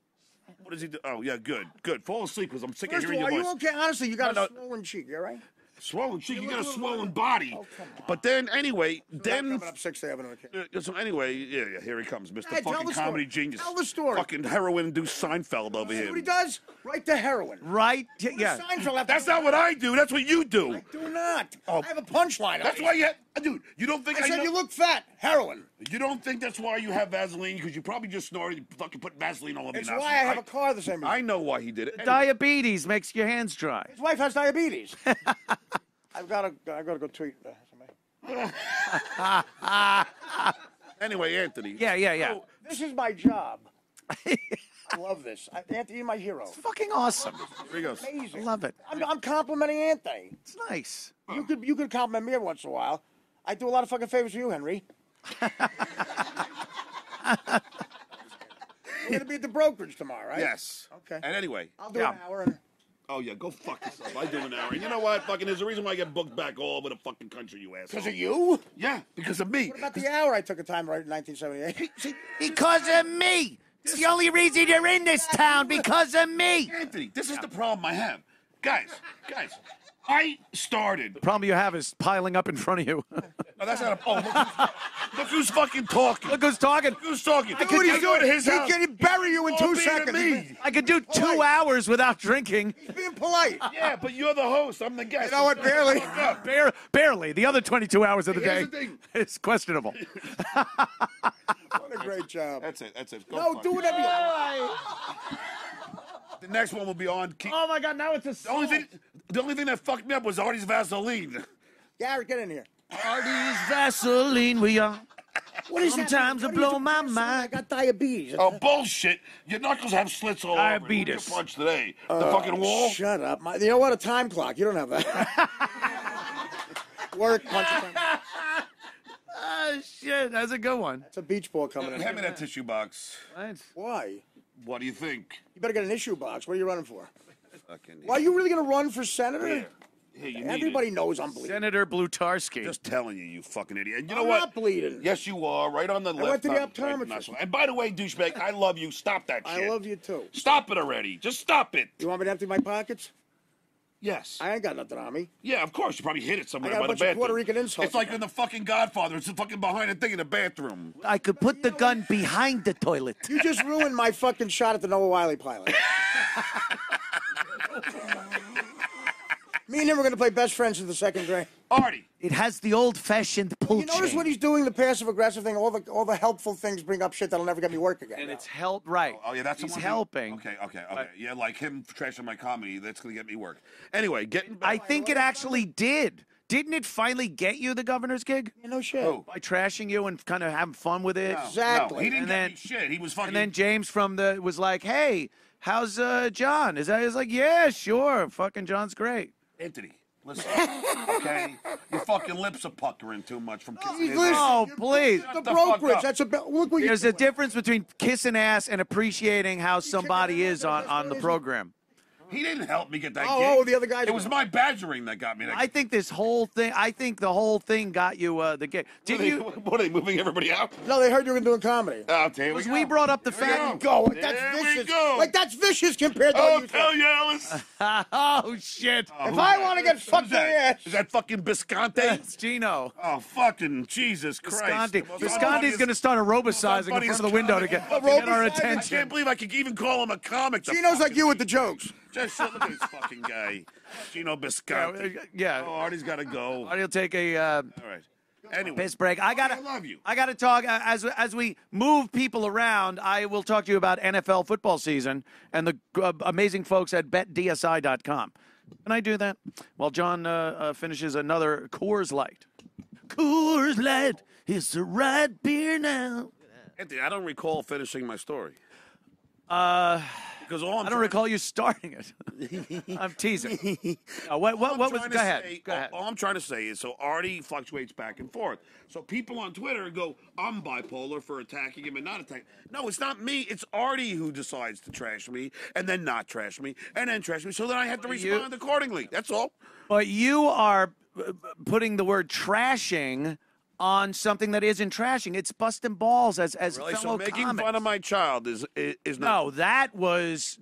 what does he do? Oh, yeah, good. Fall asleep because I'm sick First of of hearing all, are your you voice. okay? Honestly, you got No, a swollen cheek. You all right? Swollen cheek. You got a look swollen like- body. Oh, come on. But then, anyway, then. Coming up 6th Avenue. So anyway, yeah, here he comes, Mr. Hey, tell fucking the story. comedy genius. Tell the story. Fucking heroin-induced Seinfeld over See here. what he does? Right to heroin. Right? Yeah. Seinfeld have to That's do not what I do. That's what you do. I do not. Oh. I have a punchline. That's why dude. You don't think I said know- you look fat. Heroin. You don't think that's why you have Vaseline? Because you probably just snorted and fucking put Vaseline all over It's your why I nostrils. have a car the same as I know why he did it. Anyway, Diabetes makes your hands dry. His wife has diabetes. I gotta go tweet somebody. anyway, Anthony. Yeah. This is my job. I love this. Anthony, you're my hero. Fucking awesome. Here he goes. Amazing. Love it. I'm complimenting Anthony. It's nice. You could compliment me every once in a while. I do a lot of fucking favors for you, Henry. We're gonna be at the brokerage tomorrow, right? Yes. Okay. And anyway. I'll do Yeah. an hour. And Oh, yeah, go fuck yourself. I do an hour. And you know what? Fucking, there's a reason why I get booked back all over the fucking country, you asshole. because of you? Yeah, because of me. What about the hour I took a time right in 1978? Because of me. It's the only reason you're in this town, because of me. Anthony, this is the problem I have. Guys, I started. The problem you have is piling up in front of you. No, that's not a. Oh, look who's fucking talking. Look who's talking. Look who's talking. Dude, he's I go to his he house. can bury you in All 2 being to seconds. me. I could do 2 hours without drinking. He's being polite. Yeah, but you're the host. I'm the guest. You know what? Barely. Fuck up. Barely. The other 22 hours of the day Here's the thing. is questionable. What a great job. That's it. Go No, fuck do yourself. whatever you want. The next one will be on. Oh my God! Now it's a The only thing that fucked me up was Artie's Vaseline. Garrett, get in here. Artie's Vaseline. We are. What is that? Sometimes What it are you blow doing? my I mind. got diabetes. Oh, bullshit. Your knuckles have slits all over. Diabetes. Who'd you punch today? The fucking wall? Shut up. You know what? A time clock. You don't have that. Work, punch a time. Oh shit! That's a good one. It's a beach ball coming in. Hand me that tissue box. Right. Why? What do you think? You better get an issue box. What are you running for? Fucking Why are you really going to run for senator? Here, you need Everybody it. knows I'm bleeding. Senator Blutarski. Just telling you, you fucking idiot. And you know I'm what? not bleeding. Yes, you are. Right on the left. went to the not- optometrist. not so- And by the way, douchebag, I love you. Stop that shit. I love you too. Stop it already. Just stop it. You want me to empty my pockets? Yes. I ain't got nothing on me. Yeah, of course. You probably hit it somewhere I got a by the bunch of bathroom. Puerto Rican insults. It's like in the fucking Godfather. It's fucking behind a thing in the bathroom. I could put the gun behind the toilet. You just ruined my fucking shot at the Noah Wiley pilot. Me and him are going to play best friends in the second grade. Artie. It has the old-fashioned pull You notice chain. what he's doing, the passive-aggressive thing? All the helpful things bring up shit that'll never get me work again. And it's help, right. Oh, yeah, that's he's the one helping. Okay. Yeah, like him trashing my comedy, that's going to get me work. Anyway, getting back. I think it actually did. Didn't it finally get you the governor's gig? Yeah, no shit. Oh. By trashing you and kind of having fun with it? No, Exactly. No, he didn't And get then- me shit. He was fucking. And then James from the was like, "Hey, how's John?" Is that? He's like, "Yeah, sure. Fucking John's great." Anthony, listen, okay? Your fucking lips are puckering too much from kissing his listen. ass. Oh, please. The the fuck brokerage. up. That's look what There's you a difference between kissing ass and appreciating how somebody is on the program. He didn't help me get that Oh, gig. oh, the other guy It did. was my badgering that got me that I think the whole thing got you the gig. Did you? What, are they moving everybody out? No, they heard you were doing comedy. Oh, here we Because go. we brought up the Here we fact. Go. Like, that's There we vicious. go. Like that's vicious compared to Oh, what you hell said. yeah, let's... Oh shit! If I want to get fucked in Who's the that? ass. Is that fucking Bisconte? It's Gino. Oh, fucking Jesus Christ. Visconti. Visconti's going to start aerobicizing in front of the window to get our I attention. can't believe I could even call him a comic. The Gino's like fucking you with the piece. jokes. Just look at this fucking guy. Gino Bisconti. Yeah. Oh, Artie's got to go. Artie'll take a All right. Anyway. piss break. I love you. I gotta talk as we move people around. I will talk to you about NFL football season and the amazing folks at BetDSI.com. Can I do that? While John finishes another Coors Light. Coors Light is the right beer now. Anthony, I don't recall finishing my story. Because all I don't recall you starting it. I'm teasing. What was? Go ahead. Go ahead. All I'm trying to say is, so Artie fluctuates back and forth. So people on Twitter go, I'm bipolar for attacking him and not attacking. No, it's not me. It's Artie who decides to trash me and then not trash me and then trash me. So then I have to respond accordingly. That's all. But you are putting the word trashing on something that isn't trashing. It's busting balls as Really? fellow So making comics. fun of my child is not. No, that was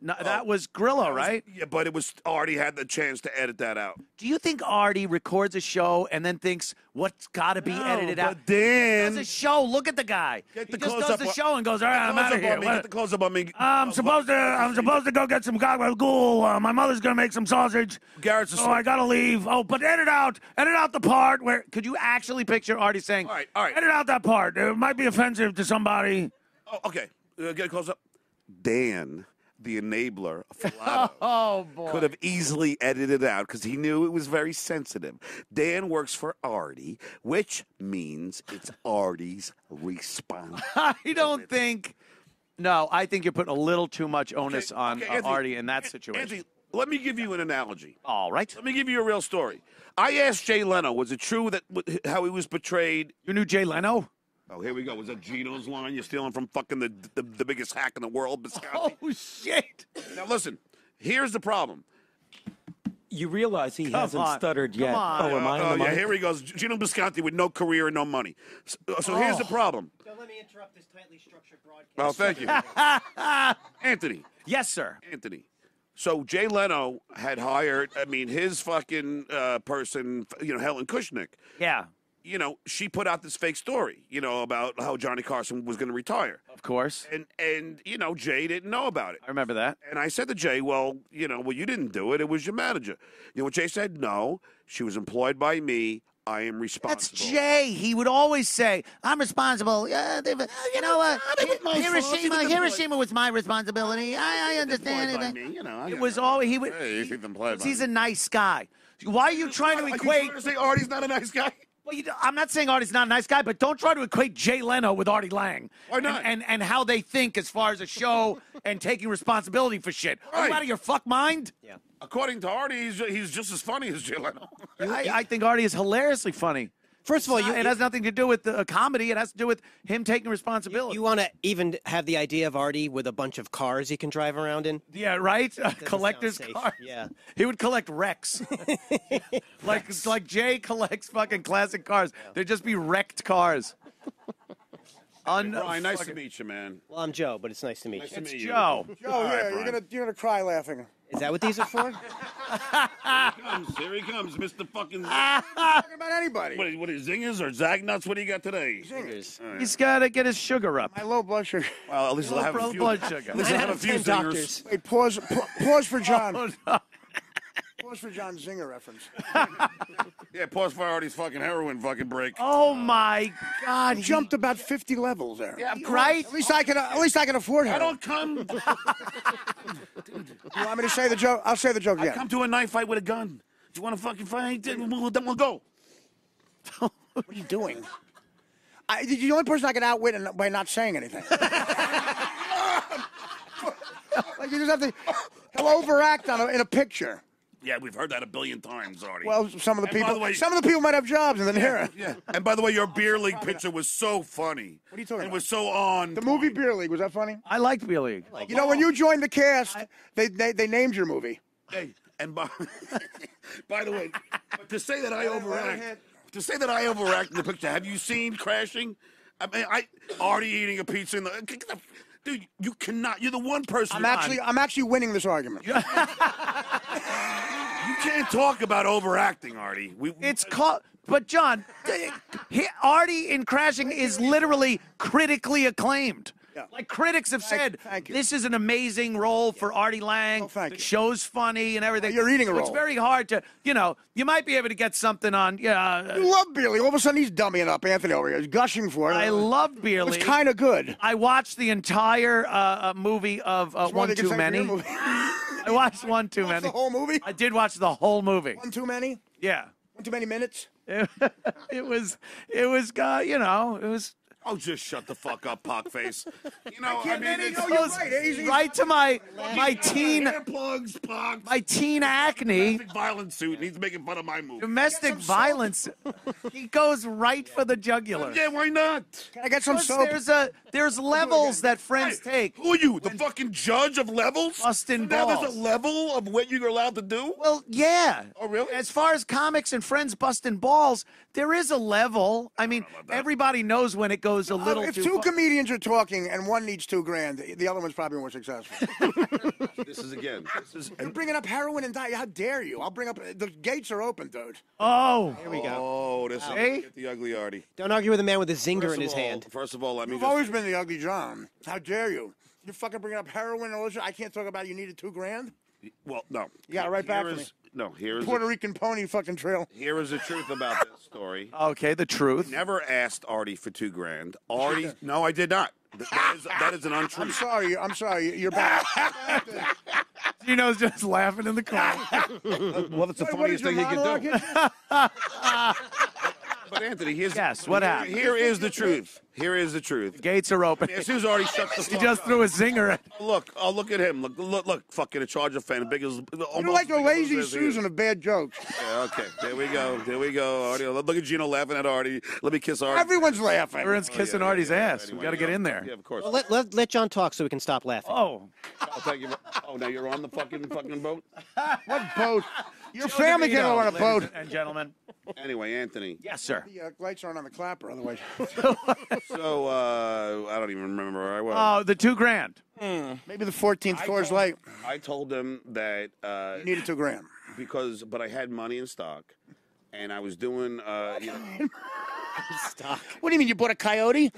Grillo, right? Yeah, but it was Artie had the chance to edit that out. Do you think Artie records a show and then thinks what's got to be edited out? But then Does a show? Look at the guy. Get He the just close does up the on- show and goes, "All right, I'm out of here." Get the close up on me. I'm supposed to go get some gabagool. My mother's gonna make some sausage. Garrett's So I gotta leave. Oh, but edit out the part where. Could you actually picture Artie saying, All right. edit out that part. It might be offensive to somebody." Oh, okay. Get a close up. Dan, the enabler of Filato, Oh boy. could have easily edited it out because he knew it was very sensitive. Dan works for Artie, which means it's Artie's response. I don't think. No, I think you're putting a little too much onus on Anthony, Artie in that situation. Anthony, let me give you an analogy. All right. Let me give you a real story. I asked Jay Leno, was it true that how he was portrayed? You knew Jay Leno? Oh, here we go. Was that Gino's line? You're stealing from fucking the biggest hack in the world, Biscotti? Oh shit! Now listen, here's the problem. You realize he hasn't on. stuttered yet. on. Oh, am I on the Yeah, mic? here he goes. Gino Bisconti with no career and no money. So here's the problem. Don't let me interrupt this tightly structured broadcast. Oh, thank you. Anthony. Yes, sir. Anthony. So Jay Leno had hired, his fucking person, Helen Kushnick. Yeah. She put out this fake story, about how Johnny Carson was going to retire. Of course. And Jay didn't know about it. I remember that. And I said to Jay, well, you didn't do it. It was your manager. You know what Jay said? No, she was employed by me. I am responsible. That's Jay. He would always say, "I'm responsible." Hiroshima was my responsibility. I understand Employed by it. me, It was always he would. Hey, he's employed by He's me. a nice guy. Why are you trying to Are you equate? trying to say Artie's not a nice guy? Well, I'm not saying Artie's not a nice guy, but don't try to equate Jay Leno with Artie Lang. Why not? And how they think as far as a show and taking responsibility for shit. Are you Right. out of your fuck mind? Yeah. According to Artie, he's just as funny as Jay Leno. I think Artie is hilariously funny. First of all, it has nothing to do with the comedy. It has to do with him taking responsibility. you want to even have the idea of Artie with a bunch of cars he can drive around in? Yeah, right? Doesn't Collector's sound safe. cars. Yeah. He would collect wrecks. like Jay collects fucking classic cars. There'd just be wrecked cars. Brian, nice to meet you, man. Well, I'm Joe, but it's nice to meet you. to meet you. Joe. Oh All right, yeah, Brian. you're gonna cry laughing. Is that what these are for? Here he comes, Mr. Fucking. Talking about anybody. What is zingers or zagnuts? What do you got today? He's got to get his sugar up. My low blood sugar. Well, at least I'll have a Low few. blood sugar. At least I'll have a few zingers. Wait, pause for John. Oh, no. Pause for John Zinger reference. Yeah, pause for Artie's fucking heroin fucking break. Oh my God! He jumped about 50 levels there. Yeah, right. At least I can afford I heroin. don't come. You want me to say the joke? I'll say the joke I again. come to a knife fight with a gun. Do you want to fucking fight? Then we'll go. What are you doing? You're the only person I can outwit by not saying anything. Like you just have to. He'll overact in a picture. Yeah, we've heard that a billion times, Artie. Well, some of the And by people. the way- Some of the people might have jobs and then hear it. Yeah. And by the way, your beer league picture was so funny. What are you talking It about? was so on. The movie Beer League, was that funny? I liked Beer League. You know, when you joined the cast, they named your movie. Hey, and by the way, but to say that I overact in the picture. Have you seen Crashing? I mean, Artie eating a pizza in the. Dude, you cannot. You're the one person. I'm actually winning this argument. You can't talk about overacting, Artie. It's called. But John, Artie in Crashing is literally critically acclaimed. Yeah. Like critics have said, thank you. this is an amazing role for Artie Lang. Oh, thank The you. show's funny and everything. You're eating a So It's role. very hard to, you might be able to get something on. You love Beer League. All of a sudden, he's dummying up Anthony over here. He's gushing for it. I love Beer It was League. kind of good. I watched the entire movie of more One than you Too can say for Many. your movie. I watched One Too Watch Many. the whole movie? I did watch the whole movie. One too many? Yeah. One too many minutes? It was, it was. Oh, just shut the fuck up, pockface. It's you're right. Right to my teen earplugs, Pox. my teen acne. Domestic violence suit, and he's making fun of my movie. Domestic violence. He goes right for the jugular. Yeah, why not? Can I get some Because soap? there's levels that friends take. Who are you, the fucking judge of levels? Busting Now balls. there's a level of what you're allowed to do? Well, yeah. Oh, really? As far as comics and friends busting balls, there is a level. I mean, everybody knows when it goes a little If too two far. comedians are talking and one needs $2,000, the other one's probably more successful. This is You're bringing up heroin and diet. How dare you? I'll bring up. The gates are open, dude. Oh. Here we go. Oh, this is Hey? get the ugly Artie. Don't argue with a man with a zinger in his hand. First of all, let me You've just always been the ugly John. How dare you? You're fucking bringing up heroin and all this shit. I can't talk about you needed $2,000. well, no. You got it right back Here to is- No, here is Puerto Rican pony fucking trail. here is the truth about this story. Okay, the truth. Never asked Artie for $2,000. Artie, no, I did not. That is an untruth. I'm sorry. You're back. Gino's just laughing in the car. Well, that's the What funniest is your thing he could do. monologue? But Anthony, What happened? Here is the truth. Here is the truth. Gates are open. As soon as Artie shuts the He fuck just up. threw a zinger at. Look at him. Look, fucking a Charger fan, big as You're almost like a big as lazy his ears. Susan of bad jokes. Yeah, okay, there we go. Artie, look at Gino laughing at Artie. Let me kiss Artie. Everyone's laughing. Everyone's kissing Artie's ass. We Anyway, got to get in there. Yeah, of course. Well, let John talk so we can stop laughing. Oh. Oh, thank you. Oh, now you're on the fucking boat. What boat? Your family came on a boat. Ladies and gentlemen. Anyway, Anthony. Yes, sir. The lights aren't on the clapper, otherwise. So I don't even remember where I was. Oh, the $2,000. Maybe the 14th Coors Light. I told him that You needed $2,000. but I had money in stock, and I was doing Stock. What do you mean? You bought a coyote?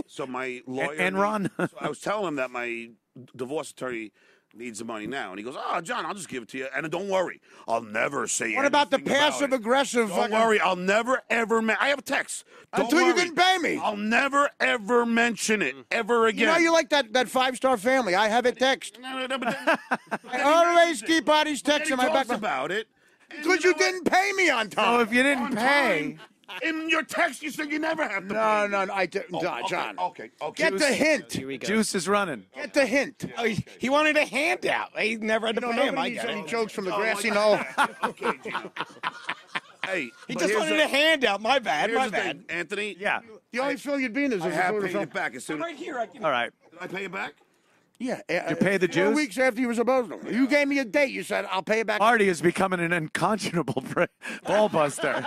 So my lawyer Enron? So I was telling him that my divorce attorney needs the money now, and he goes, "Oh, John, I'll just give it to you, and don't worry, I'll never say." What about the anything about it. passive aggressive? Don't worry, I'll never ever. I have a text. Don't Until you worry. didn't pay me. I'll never ever mention it ever again. You know, you like that 5-star family. I have it text. No, but then, I always keep Artie's then text he in my talks back. about it. and Because know you what? didn't pay me on So time. if you didn't On pay, time. In your text, you said you never have to. No, pay. no, I didn't. Oh, John. Okay. Get the hint. Here we go. juice is running. Get the hint. Oh, he wanted a handout. He never had to No, pay him. nobody I needs got any it. jokes from the grassy knoll. Okay, Gino. Hey, He but just here's wanted the- a handout. My bad. Here's My the bad. thing, Anthony. Yeah. The only film you'd be in is I if have you paid it back as soon. Right here. I can. All right. Did I pay it back? Yeah. You pay the 4 Jews? weeks after you were supposed to. You gave me a date. You said, I'll pay it back. Artie is becoming an unconscionable ball buster.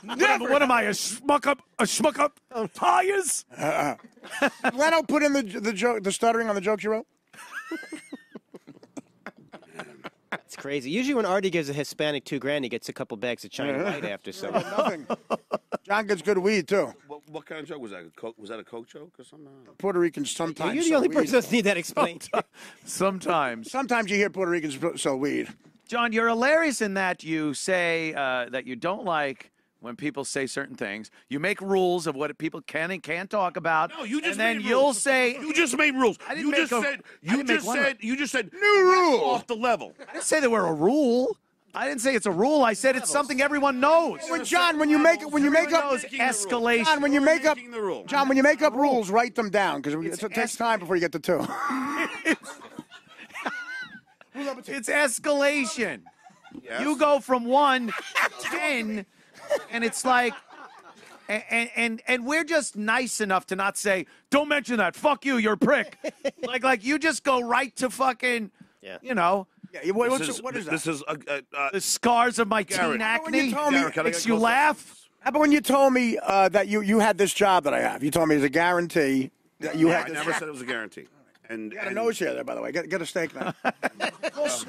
What am I, a schmuck up tires? Leno put in the stuttering on the jokes you wrote? It's crazy. Usually when Artie gives a Hispanic $2,000, he gets a couple bags of China White after. So Nothing. John gets good weed, too. What kind of joke was that? Was that a Coke joke or something? Puerto Ricans sometimes you're the sell only weed. person that need that explained. Sometimes. Sometimes you hear Puerto Ricans sell weed. John, you're hilarious in that you say that you don't like when people say certain things. You make rules of what people can and can't talk about. No, you just and then made you'll rules. say You just made rules. I didn't You make just a- said. I You didn't make just one said. You just said new rule off the level. I didn't say there were a rule. I didn't say it's a rule. I said it's something everyone knows. John, when you make up escalation. John, when you make up Making the rule. John, when you make up rules, write them down because it takes time before you get to 2. It's escalation. Yes. You go from 1 to 10, and it's like, and we're just nice enough to not say, "Don't mention that. Fuck you. You're a prick." like you just go right to fucking, you know. Yeah, what is that? This is The scars of my Garrett. teen How about when you acne told me- Garrett, can I makes get you closer? laugh. How about when you told me that you had this job that I have? You told me as a guarantee that you had I this never said it was a guarantee. And, You got a nose hair there, by the way. Get a steak now.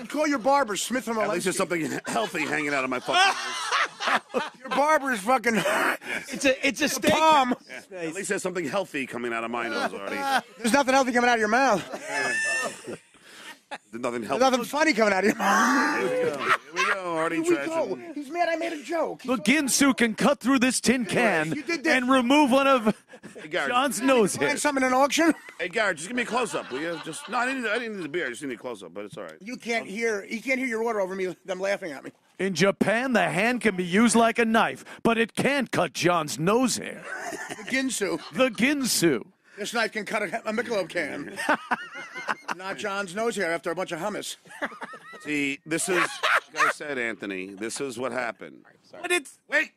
call your barber, Smith and at least there's Walensky. something healthy hanging out of my fucking nose. Your barber is fucking. It's a steak. Palm. Yeah. At least there's something healthy coming out of my nose already. There's nothing healthy coming out of your mouth. There's nothing There's healthy. nothing funny coming out of your mouth. Here we go, Artie. Here we Trash. go. He's mad I made a joke. The Ginsu can cut through this tin can You did that. and remove one of Hey, Garrett. John's nose Find hairs. something in an auction? Hey, Garrett, just give me a close-up, will you? Just no, I didn't need the beer. I just need a close-up, but it's all right. You can't hear. He can't hear your order over me. Them laughing at me. In Japan, the hand can be used like a knife, but it can't cut John's nose hair. The Ginsu. The Ginsu. This knife can cut a Michelob can. Not John's nose hair after a bunch of hummus. See, this is, like I said, Anthony, this is what happened. But it's Wait,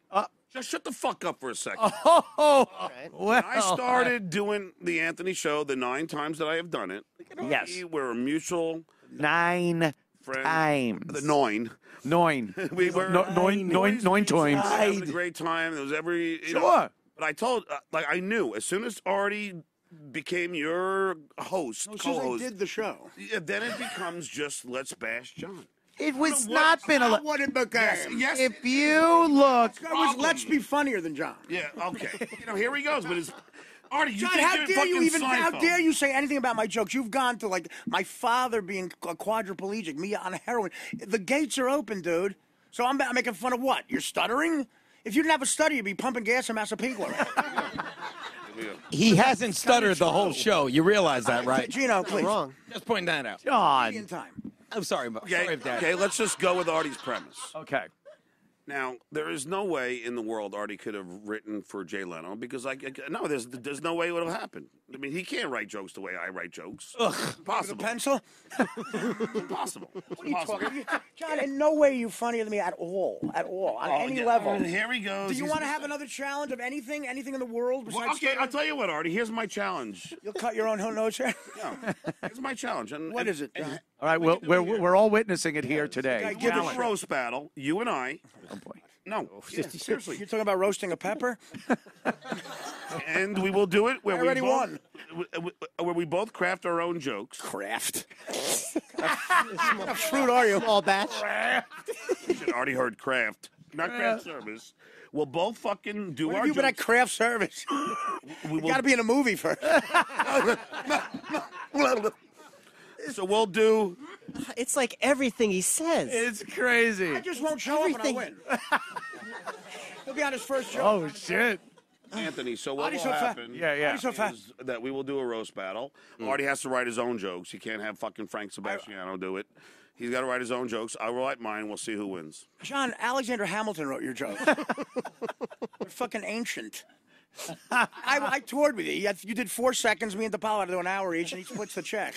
just shut the fuck up for a second. well. When I started doing the Anthony show, the 9 times that I have done it, Yes. we were a mutual 9 friend. times. The 9. 9. We were Nine times. having a great time. There was every you know, Sure. but I told, I knew as soon as Artie became your host, As soon as I co-host, did the show. yeah, then it becomes just let's bash John. It was not been a. What it became. Yes. If you look, It was let's be funnier than John. Yeah. Okay. Here he goes. But it's Artie. You John, think how you're dare you fucking even? How Seinfeld. dare you say anything about my jokes? You've gone to like my father being a quadriplegic, me on heroin. The gates are open, dude. So I'm making fun of what? You're stuttering? If you didn't have a stutter, you'd be pumping gas in Massapequa. He hasn't stuttered the whole show. You realize that, right? Gino, please. Wrong. Just pointing that out. In John. time. I'm sorry, but Okay. sorry if that. Okay. Let's just go with Artie's premise. Okay. Now, there is no way in the world Artie could have written for Jay Leno because, no, there's no way it would have happened. I mean, he can't write jokes the way I write jokes. With a Impossible. pencil? Impossible. What are you talking? John, in no way are you funnier than me at all. At all. On any level. And here he goes. Do you He's- want to have another challenge of anything? Anything in the world besides Well, okay, stuttering? I'll tell you what, Artie. Here's my challenge. You'll cut your own nose hair? No, here's my challenge. And, What is it, and- John? All right. Well, we're all witnessing it here today. guy We'll give do a a roast battle, you and I. Oh boy. No, yeah, seriously. You're talking about roasting a pepper? And we will do it where I already won. Where we both craft our own jokes. Craft. What kind of fruit are you? Small batch. You should already heard craft, not craft service. We'll both fucking do What our have you been at jokes. craft service? We You will- got to be in a movie first. So we'll do. It's like everything he says. It's crazy. I just won't show up and I'll Everything. win. He'll be on his first joke. Oh shit. Anthony, so what Artie's will so fat. happen Yeah. Artie's so fat. is that we will do a roast battle. Artie has to write his own jokes. He can't have fucking Frank Sebastiano do it. He's got to write his own jokes. I will write mine. We'll see who wins. John, Alexander Hamilton wrote your joke. They're fucking ancient. I toured with you. You did 4 seconds. Me and DePaulo had to do an hour each, and he splits the check.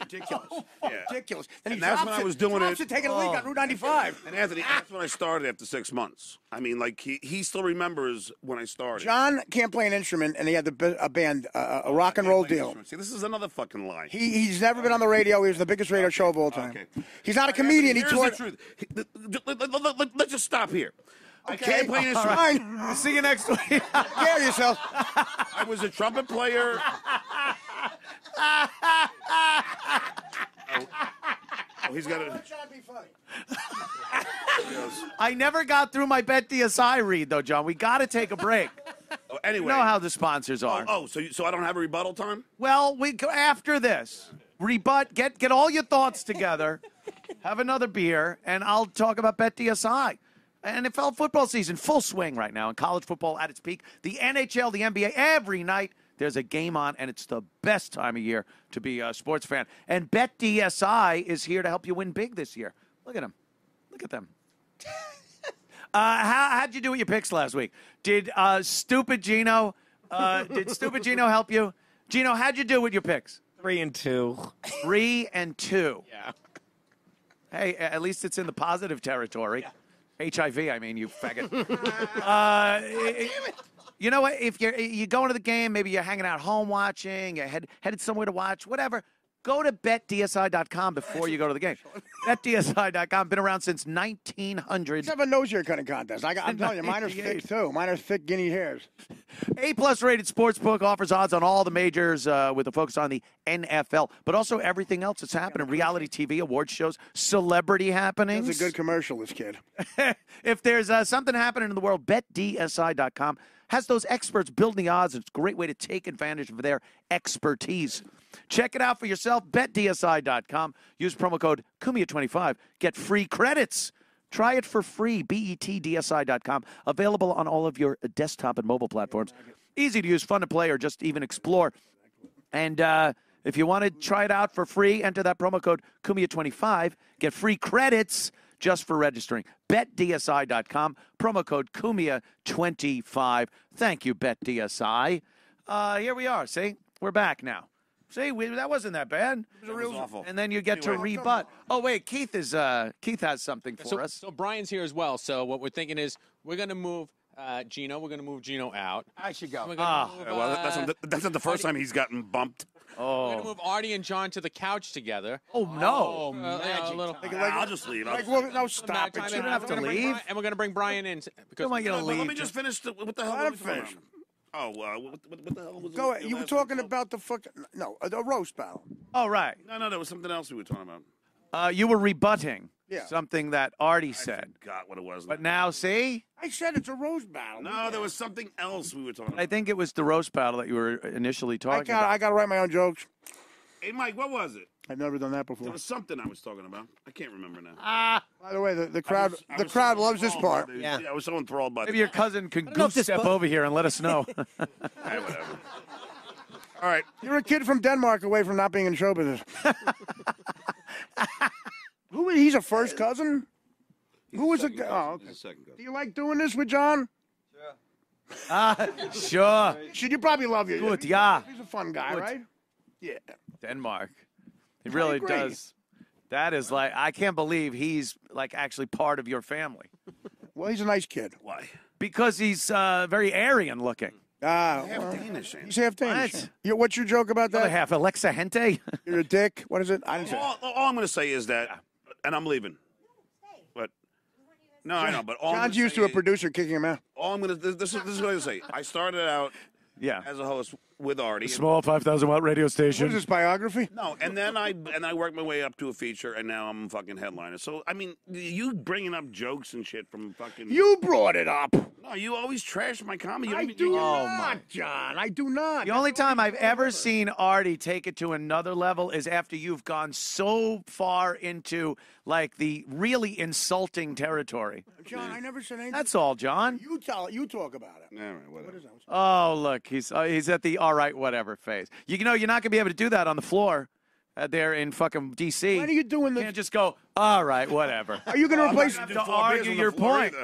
Ridiculous. Yeah. Ridiculous. Then he And that's drops when I it, was doing drops it. taking a leak on Route 95. And Anthony, that's when I started after 6 months. I mean, like he still remembers when I started. John can't play an instrument, and he had a band, a rock and roll deal. See, this is another fucking lie. He's never been on the radio. He was the biggest radio show of all time. Okay. He's not a comedian. He Here's toured. the truth. Let's just stop here. I can't play an instrument. Fine. See you next week. Scare yourself. I was a trumpet player. Oh, he's got a. I never got through my Bet DSI read though, John. We got to take a break. Oh, anyway. You know how the sponsors are. So I don't have a rebuttal time? Well, after this, rebut. Get all your thoughts together, have another beer, and I'll talk about BetDSI. NFL football season, full swing right now, and college football at its peak. The NHL, the NBA, every night there's a game on, and it's the best time of year to be a sports fan. And BetDSI is here to help you win big this year. Look at them. Look at them. How'd you do with your picks last week? Did Stupid Gino help you? Gino, how'd you do with your picks? 3-2. 3-2. Yeah. Hey, at least it's in the positive territory. Yeah. HIV, I mean, you faggot. You know what? If you're going to the game, maybe you're hanging out home watching, you're headed somewhere to watch, whatever, go to BetDSI.com before you go to the game. BetDSI.com, been around since 1900. Let's have a nose hair cutting contest. I'm telling you, mine are thick, too. Mine are thick guinea hairs. A-plus rated sportsbook offers odds on all the majors with a focus on the NFL, but also everything else that's happening. Reality TV, award shows, celebrity happenings. That's a good commercial, this kid. If there's something happening in the world, BetDSI.com has those experts building the odds. It's a great way to take advantage of their expertise. Check it out for yourself, BetDSI.com. Use promo code Kumia25. Get free credits. Try it for free, BetDSI.com. Available on all of your desktop and mobile platforms. Easy to use, fun to play, or just even explore. And if you want to try it out for free, enter that promo code Kumia25. Get free credits just for registering. BetDSI.com. Promo code Kumia25. Thank you, BetDSI. Here we are. See? We're back now. See, that wasn't that bad. It was awful. And then you get to rebut. Oh, wait, Keith has something for us. So Brian's here as well. So what we're thinking is we're going to move Gino. We're going to move Gino out. I should go. Move, that's not the first time he's gotten bumped. We're going to move Artie and John to the couch together. Oh, no. I'll just leave. No, stop it. You don't have to leave. And we're going to bring Brian in. Don't want you to leave. Let me just finish. What the hell? Let him finish. Oh, what the hell was Go it? ahead. You were talking about the fucking... No, a roast battle. Oh, right. No, there was something else we were talking about. You were rebutting Yeah. something that Artie said. I forgot what it was. But now, see? I said it's a roast battle. No, there was something else we were talking about. I think it was the roast battle that you were initially talking about. I got to write my own jokes. Hey, Mike, what was it? I've never done that before. There was something I was talking about. I can't remember now. By the way, the crowd loves this part. Yeah, I was so enthralled by Maybe your cousin could goose step over here and let us know. Hey, whatever. All right. You're a kid from Denmark away from not being in show business. He's a first cousin? Who was a... Oh, okay. Second cousin. Do you like doing this with John? Sure. You probably love you. Good, yeah. He's a fun guy, Good. right? Yeah. Denmark. He really agree. does. That is like, I can't believe he's like actually part of your family. Well, he's a nice kid. Why? Because he's very Aryan looking. Half Danish. He's half Danish. What? What's your joke about Other that? half, Alexa Hente. You're a dick. What is it? I didn't say. All I'm going to say is that, and I'm leaving. But no, I know. But all John's used to a producer kicking him out. All I'm going to this is what I'm going to say. I started out as a host with Artie. Small 5,000-watt radio station. What is this, biography? No, and then I worked my way up to a feature, and now I'm a fucking headliner. So, I mean, you bringing up jokes and shit from fucking... You brought it up. No, you always trash my comedy. I do not, John. I do not. The only time I've ever seen Artie take it to another level is after you've gone so far into, like, the really insulting territory. John, I never said anything. That's all, John. You talk about it. All right, whatever. What is that? Oh, look, he's at the all right, whatever phase. You know, you're not going to be able to do that on the floor there in fucking D.C. When are you doing You can't just go, all right, whatever. Are you going to replace... to argue your point.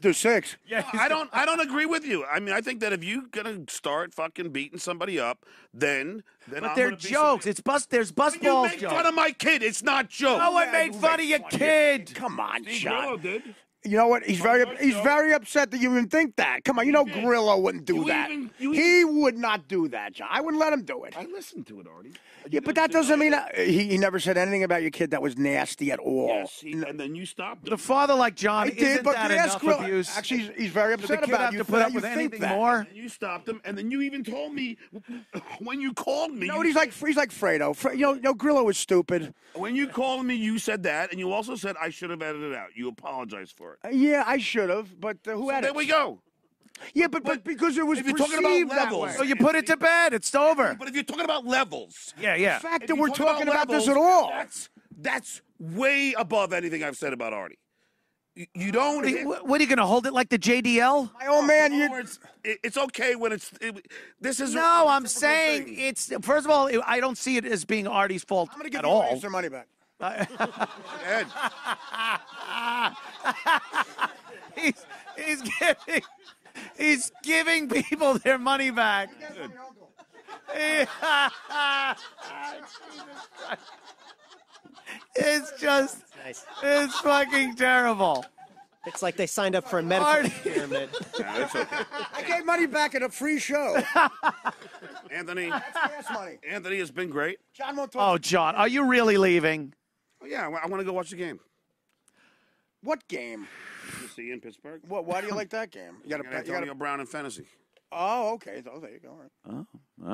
Do 6. Yeah, I don't agree with you. I mean, I think that if you're gonna start fucking beating somebody up, then But they're jokes. There's bus You balls make jokes. fun of my kid. It's not jokes. No one made fun of your kid. Come on, John. Grillo did. You know what? He's very upset that you even think that. Come on, you know Grillo wouldn't do that. He would not do that, John. I wouldn't let him do it. I listened to it, Artie. Yeah, but that doesn't mean he never said anything about your kid that was nasty at all. Yes, and then you stopped. The father like John, I isn't did, but that you asked enough Grillo. abuse? Actually, he's very Does the upset kid about have you to for put that up you with think anything that. more? And you stopped him, and then you even told me when you called me. No, he's like Fredo. You know, Grillo is stupid. When you called me, you said that, and you also said I should have edited it out. You apologized for it. Yeah, I should have, but who had it? There we go. Yeah, but because it was if you're talking perceived about that levels, way. So you put it to bed. It's over. But if you're talking about levels, Yeah. The fact if that you we're talk talking about this levels, at all. That's way above anything I've said about Artie. You don't. What are you going to hold it like the JDL? My old man, it's okay when this is. No, I'm saying it's. First of all, I don't see it as being Artie's fault I'm going to give at you all. their money back. Ed. He's giving people their money back. It's just, it's fucking terrible. It's like they signed up for a medical experiment. No, it's okay. I gave money back at a free show. Anthony. That's gas money. Anthony has been great. John won't talk. Oh, John, are you really leaving? Oh, yeah, I want to go watch the game. What game? You see in Pittsburgh. Why do you like that game? You got Antonio Brown in fantasy. Oh, okay. Oh, there you go. All right. Oh,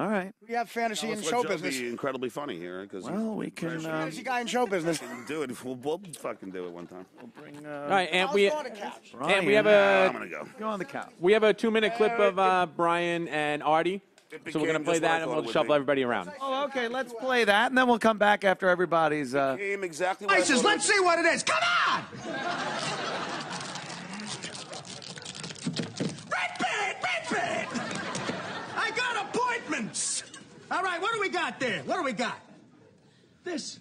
all right. We have fantasy Now, in let's show let Joe business. be incredibly funny here because Well, we can. Fantasy guy in show business. do it. We'll fucking do it one time. We'll bring. All right, and I'll we go on the couch. and we have I'm a gonna go. Go on the couch. we have a 2-minute clip of Brian and Artie. So we're gonna became play just what I that, and thought we'll it would shuffle be. everybody around. Oh, okay. Let's play that, and then we'll come back after everybody's. Became exactly what I Places, thought it let's see what it is. Come on! Red Bit! I got appointments! All right, what do we got there? What do we got? This.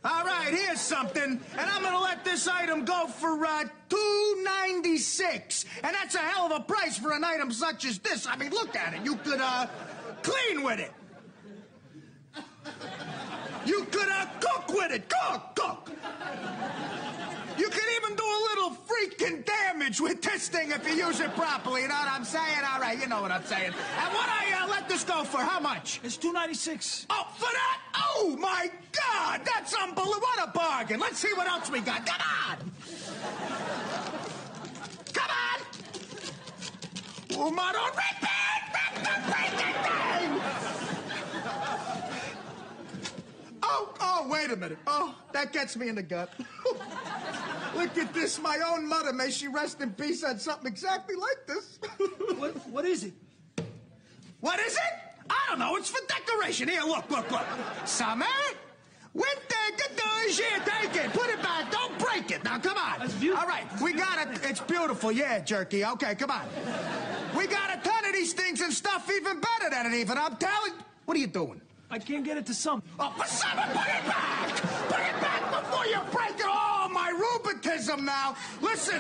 All right, here's something, and I'm gonna let this item go for $2.96, and that's a hell of a price for an item such as this. I mean, look at it. You could clean with it. You could cook with it. Cook. You can even do a little freaking damage with this thing if you use it properly. You know what I'm saying? All right, you know what I'm saying. And what I let this go for? How much? It's $2.96. Oh, for that? Oh my God, that's unbelievable! What a bargain! Let's see what else we got. Come on, come on! Woman on Oh, wait a minute. Oh, that gets me in the gut. Look at this. My own mother, may she rest in peace, had something exactly like this. What is it? What is it? I don't know. It's for decoration. Here, look. Summer, winter, good news. Here, take it. Put it back. Don't break it. Now, come on. That's beautiful. All right, we got it. It's beautiful. Yeah, jerky. Okay, come on. We got a ton of these things and stuff even better than it even. I'm telling. What are you doing? I can't get it to some. Oh, for summer, put it back! Put it back before you break it! Oh, my rheumatism now! Listen,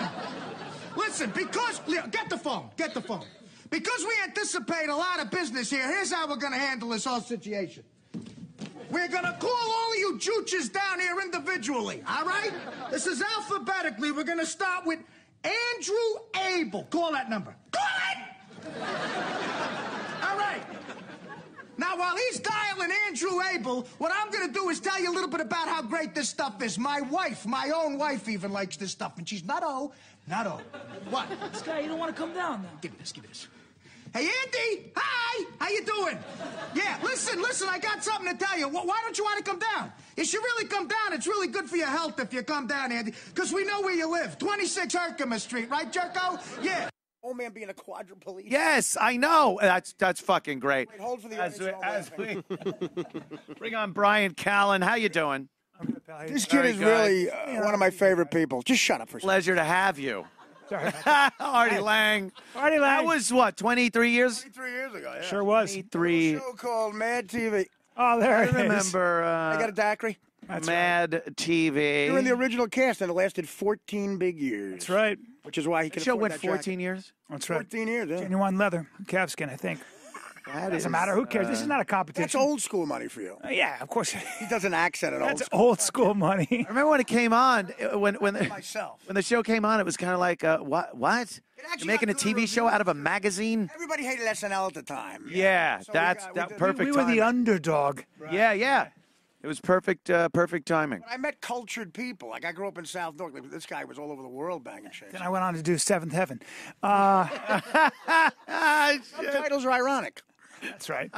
because... Get the phone. Because we anticipate a lot of business here, here's how we're going to handle this whole situation. We're going to call all of you jooches down here individually, all right? This is alphabetically. We're going to start with Andrew Abel. Call that number. Call it! All right. Now, while he's dialing Andrew Abel, what I'm going to do is tell you a little bit about how great this stuff is. My wife, my own wife even likes this stuff, and she's not O. What? This guy, you don't want to come down now. Give me this. Hey, Andy! Hi! How you doing? Yeah, listen, I got something to tell you. Why don't you want to come down? You should really come down. It's really good for your health if you come down, Andy, because we know where you live. 26 Herkimer Street, right, Jerko? Yeah. Old man being a quadriplegic. Yes, I know. That's fucking great. Wait, hold for the As audience. we bring on Brian Callen. How you doing? This kid Very is good. really one of my favorite people. Just shut up for a second. Pleasure to have you. Sorry. Artie Lang. Artie Lang. That was what, 23 years? 23 years ago, yeah. Sure was. 23. A show called Mad TV. Oh, there I it is. remember I got a daiquiri. Mad TV. You were in the original cast, and it lasted 14 big years. That's right. Which is why he The can show afford went that 14 years? That's right. 14 years, yeah. Genuine leather, calfskin, I think. That Doesn't matter. Who cares? This is not a competition. That's old school money for you. Yeah, of course. He does an accent at old That's school. old school money. I remember when it came on, when Myself. the show came on, it was kind of like, what? actually You're making a got good TV show out of a magazine? Everybody hated SNL at the time. Yeah, So that's we did- perfect We were the timing. underdog. Yeah. It was perfect timing. But I met cultured people. Like, I grew up in South North. Like, this guy was all over the world banging shit. Then I went on to do Seventh Heaven. Subtitles are ironic. That's right.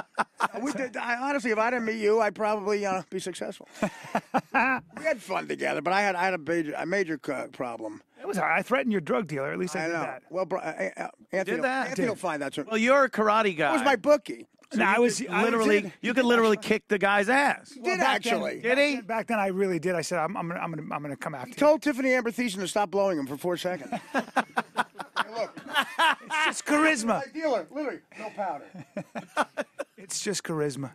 Honestly, if I didn't meet you, I'd probably be successful. We had fun together, but I had a major problem. It was all right. I threatened your drug dealer. At least I, I did know. that. Well, Anthony, did that? Anthony will find that soon. Well, you're a karate guy. That was my bookie. So No, you could literally kick the guy's ass. Did actually. Did he? Back then, I really did. I said, I'm gonna come after He you. told Tiffany Amber Thiessen to stop blowing him for 4 seconds. Hey, look. It's just charisma. Hey, dealer, literally, no powder. It's just charisma.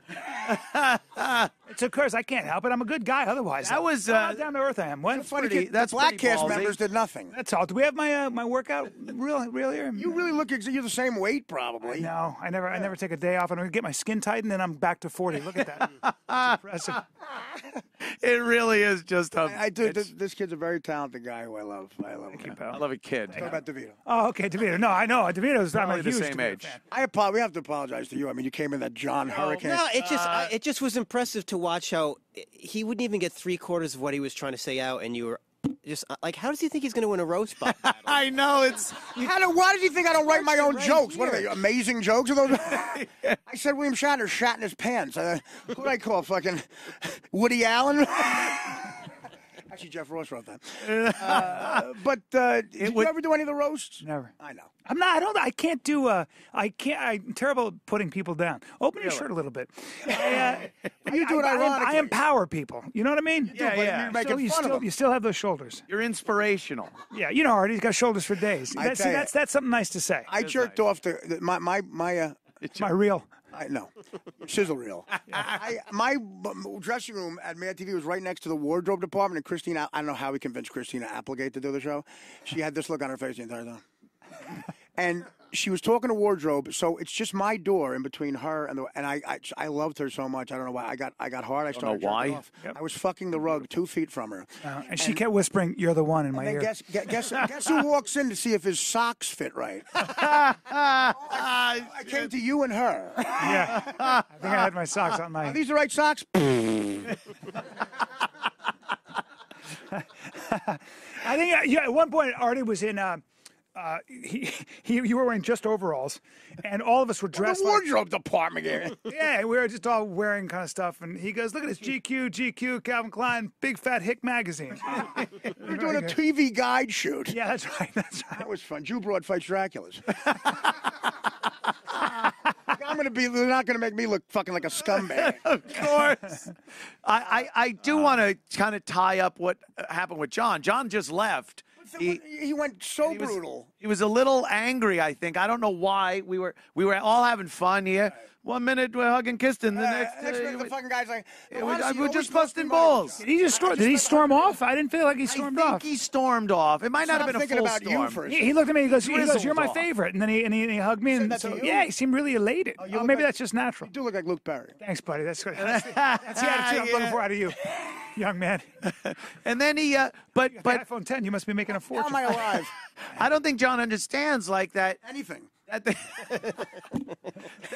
It's a curse. I can't help it. I'm a good guy otherwise. That was, How down to earth I am. What? It's funny, that's the Black pretty cast ballsy. members did nothing. That's all. Do we have my workout real here? You really look you're the same weight, probably. No, I never take a day off. And I get my skin tightened, and I'm back to 40. Look at that. It's impressive. It really is just a. I do. This kid's a very talented guy who I love. I love him. I love a kid. Talk about DeVito. Oh, okay, DeVito. No, I know. DeVito's I'm a Probably the huge same DeVito age. fan. We have to apologize to you. I mean, you came in that John Hurricane. No, it just was impressive to watch how he wouldn't even get 3/4 of what he was trying to say out, and you were just like, how does he think he's going to win a roast battle? I know it's. Why did you think I don't write my own right jokes? here. What are they? Amazing jokes? Are those? I said William Shatner shat in his pants. Who did I call? Fucking Woody Allen? Actually, Jeff Ross wrote that. Did you ever do any of the roasts? Never. I know. I can't do. I'm terrible at putting people down. Open your shirt a little bit. You do it ironically. I empower people. You know what I mean? Yeah, yeah. You're making fun of them. You still have those shoulders. You're inspirational. Yeah, you know, Artie's got shoulders for days. I tell you. That's something nice to say. I jerked off my My real. sizzle reel. My dressing room at Mad TV was right next to the wardrobe department, and Christina, I don't know how we convinced Christina Applegate to do the show. She had this look on her face the entire time. And she was talking to wardrobe, so it's just my door in between her and I loved her so much. I don't know why. I got hard. I started know why. jerking off. I was fucking the rug 2 feet from her. And she kept whispering, "You're the one" in my And ear. then guess who walks in to see if his socks fit right? I came to you and her. Yeah, I think I had my socks on my. Are these the right socks? I think at one point Artie was in. You were wearing just overalls, and all of us were dressed the wardrobe department here. Yeah, we were just all wearing kind of stuff, and he goes, "Look at this GQ, Calvin Klein, Big Fat Hick magazine." You're doing a TV guide shoot. Yeah, that's right. That was fun. Jew Broad fights Draculas. They're not going to make me look fucking like a scumbag. Of course. I do want to kind of tie up what happened with John. John just left. He went so brutal. He was a little angry, I think. I don't know why. We were all having fun here. 1 minute we're hugging, kissing. The next minute the fucking guy's like, we're just busting balls. Did he storm off? I didn't feel like he stormed I think off. he stormed off. It might not have been a full about storm. you first. He looked at me. He goes, "You're my off. favorite." And then he hugged me. And that so, to you? yeah, he seemed really elated. you look Maybe like- that's just natural. You do look like Luke Perry. Thanks, buddy. That's good. That's the attitude I'm looking for out of you, young man. And then he, but The iPhone 10. You must be making a How fortune. am I alive? I don't think John understands like that. Anything. That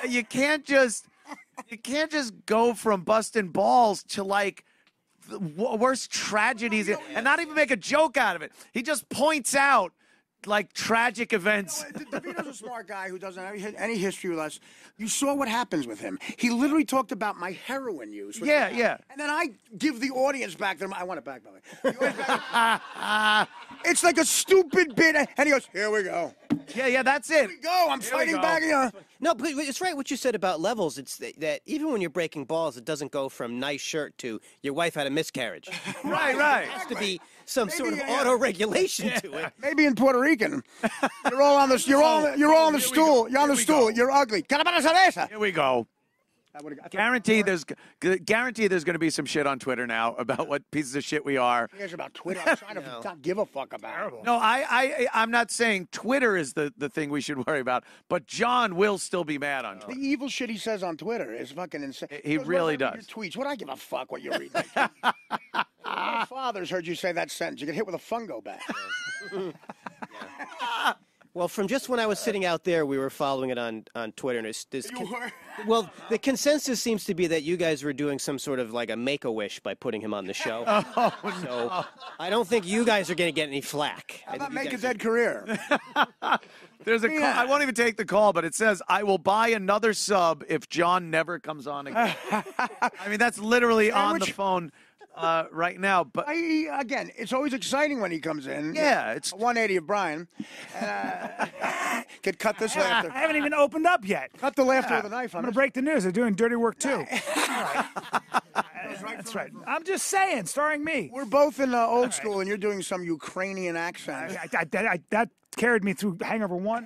you can't just go from busting balls to like the worst tragedies and not even make a joke out of it. He just points out like tragic events. DeVito's a smart guy who doesn't have any history with us. You saw what happens with him. He literally talked about my heroin use. Yeah. And then I give the audience back to him. I want it back, by the way. It's like a stupid bit, and he goes, "Here we go. Yeah, that's it. Here we go. I'm fighting back." No, but it's right what you said about levels. It's that even when you're breaking balls, it doesn't go from nice shirt to your wife had a miscarriage. Right. There has to be some sort of auto-regulation to it. Maybe in Puerto Rican. You're all on the. You're all on the stool. You're on the stool. You're ugly. Here we go. Guarantee there's going to be some shit on Twitter now about what pieces of shit we are. Who cares about Twitter? I'm trying to not give a fuck about it. No, I'm not saying Twitter is the thing we should worry about, but John will still be mad on Twitter. The evil shit he says on Twitter is fucking insane. He really does. Your tweets. What I give a fuck what you read. Your father's heard you say that sentence. You get hit with a fungo bat. Well, from just when I was sitting out there, we were following it on Twitter. And You were? Well, the consensus seems to be that you guys were doing some sort of like a make-a-wish by putting him on the show. So I don't think you guys are going to get any flack. How about make a dead career? There's a call. I won't even take the call, but it says, "I will buy another sub if John never comes on again." I mean, that's literally on the phone. right now. But Again, it's always exciting when he comes in. yeah, it's 180 of Brian. Could cut this laughter. I haven't even opened up yet. Cut the laughter with a knife I'm on going it. to break the news. They're doing dirty work, too. That's right. I'm just saying, starring me. We're both in old school, and you're doing some Ukrainian accent. That carried me through Hangover 1.